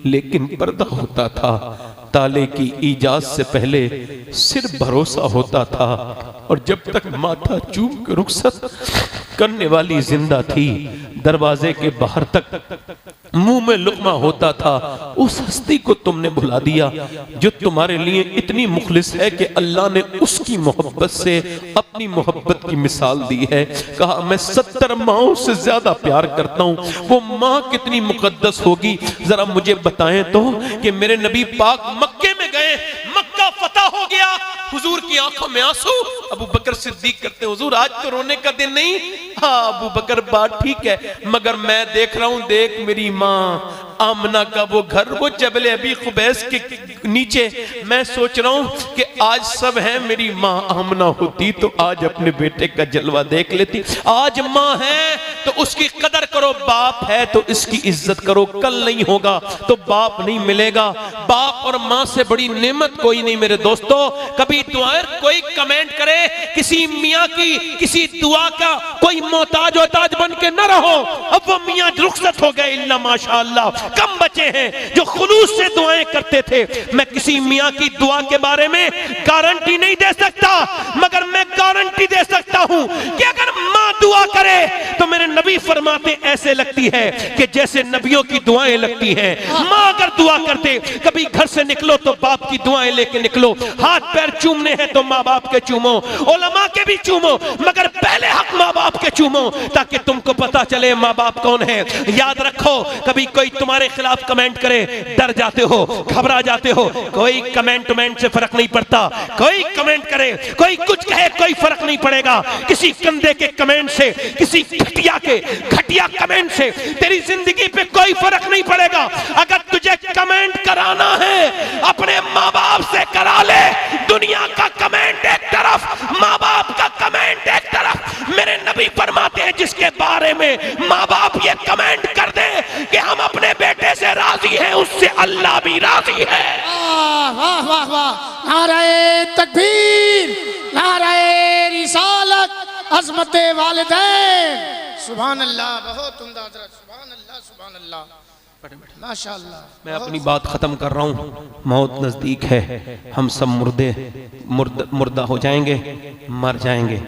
Speaker 1: लेकिन पर्दा होता था, ताले की इजाज़त से पहले सिर्फ भरोसा होता था, और जब तक माथा चूम कर रुखसत करने वाली जिंदा थी, दरवाजे के बाहर तक मुंह में लुक़मा होता था। उस हस्ती को तुमने भुला दिया जो तुम्हारे लिए इतनी मुखलिस है कि अल्लाह ने उसकी मोहब्बत से अपनी मोहब्बत की मिसाल दी है। कहा मैं 70 माओं से ज्यादा प्यार करता हूँ। वो माँ कितनी मुकद्दस होगी जरा मुझे बताएं तो कि मेरे नबी पाक मक्के में गए, मक्का फतह हो गया, हुजूर की आंखों में आंसू। अबू बकर सिद्दीक करते हुजूर आज तो रोने का दिन नहीं। हाँ अबू बकर बात ठीक है, मगर मैं देख रहा हूं, देख मेरी माँ आमना का वो घर, वो जबल अबी खुबैस के नीचे, मैं सोच रहा हूं कि आज सब है, मेरी माँ आमना होती तो आज अपने बेटे का जलवा देख लेती। आज माँ है तो उसकी कदर करो, बाप है तो इसकी इज्जत करो। कल नहीं होगा तो बाप नहीं मिलेगा। बाप और माँ से बड़ी नेमत कोई नहीं मेरे दोस्तों। कभी दुआ कोई कमेंट करे किसी मियाँ की किसी दुआ का, कोई मोहताज वोहताज बन के न रहो। अब वो मियाँ रुखसत हो गए, इल्ला माशाअल्लाह कम बचे हैं जो खुलूस से दुआएं करते थे। मैं किसी मियाँ की दुआ के बारे में गारंटी नहीं दे सकता, मगर मैं गारंटी दे सकता हूं कि अगर मां दुआ करे तो मेरे नबी फरमाते ऐसे लगती है कि जैसे नबियों की दुआएं लगती हैं। मां अगर दुआ करते, कभी घर से निकलो तो बाप की दुआएं लेके निकलो, हाथ पैर चूमने हैं तो माँ बाप के चूमो, उलमा के भी चूमो, मगर पहले हक माँ बाप के चूमो ताकि तुमको पता चले माँ बाप कौन है। याद रखो, कभी कोई तुम्हारे खिलाफ कमेंट करे, डर जाते हो, घबरा जाते हो। कोई कमेंट से फर्क नहीं पड़ता, कोई कमेंट करे, कोई कुछ कहे, कोई फर्क नहीं पड़ेगा। किसी कंधे के कमेंट से, किसी घटिया कमेंट से तेरी जिंदगी पे कोई फर्क नहीं पड़ेगा। अगर तुझे कमेंट कराना है अपने माँ बाप से करा ले। दुनिया का कमेंट एक तरफ, माँ बाप का कमेंट एक तरफ। मेरे नबी फरमाते हैं जिसके बारे में माँ बाप ये कमेंट कर दे कि हम अपने बेटे से राजी हैं, उससे अल्लाह भी राजी है।
Speaker 2: वाह वाह वाह, नाराए तकबीर, नाराए रिसालत, अज़मते वालिदैन, सुभान अल्लाह। बहुत उम्दा हज़रत, सुभान अल्लाह, सुभान अल्लाह, माशाअल्लाह।
Speaker 1: मैं अपनी बात खत्म कर रहा हूँ, मौत नजदीक है, हम सब मुर्दा हो जाएंगे, मर जाएंगे।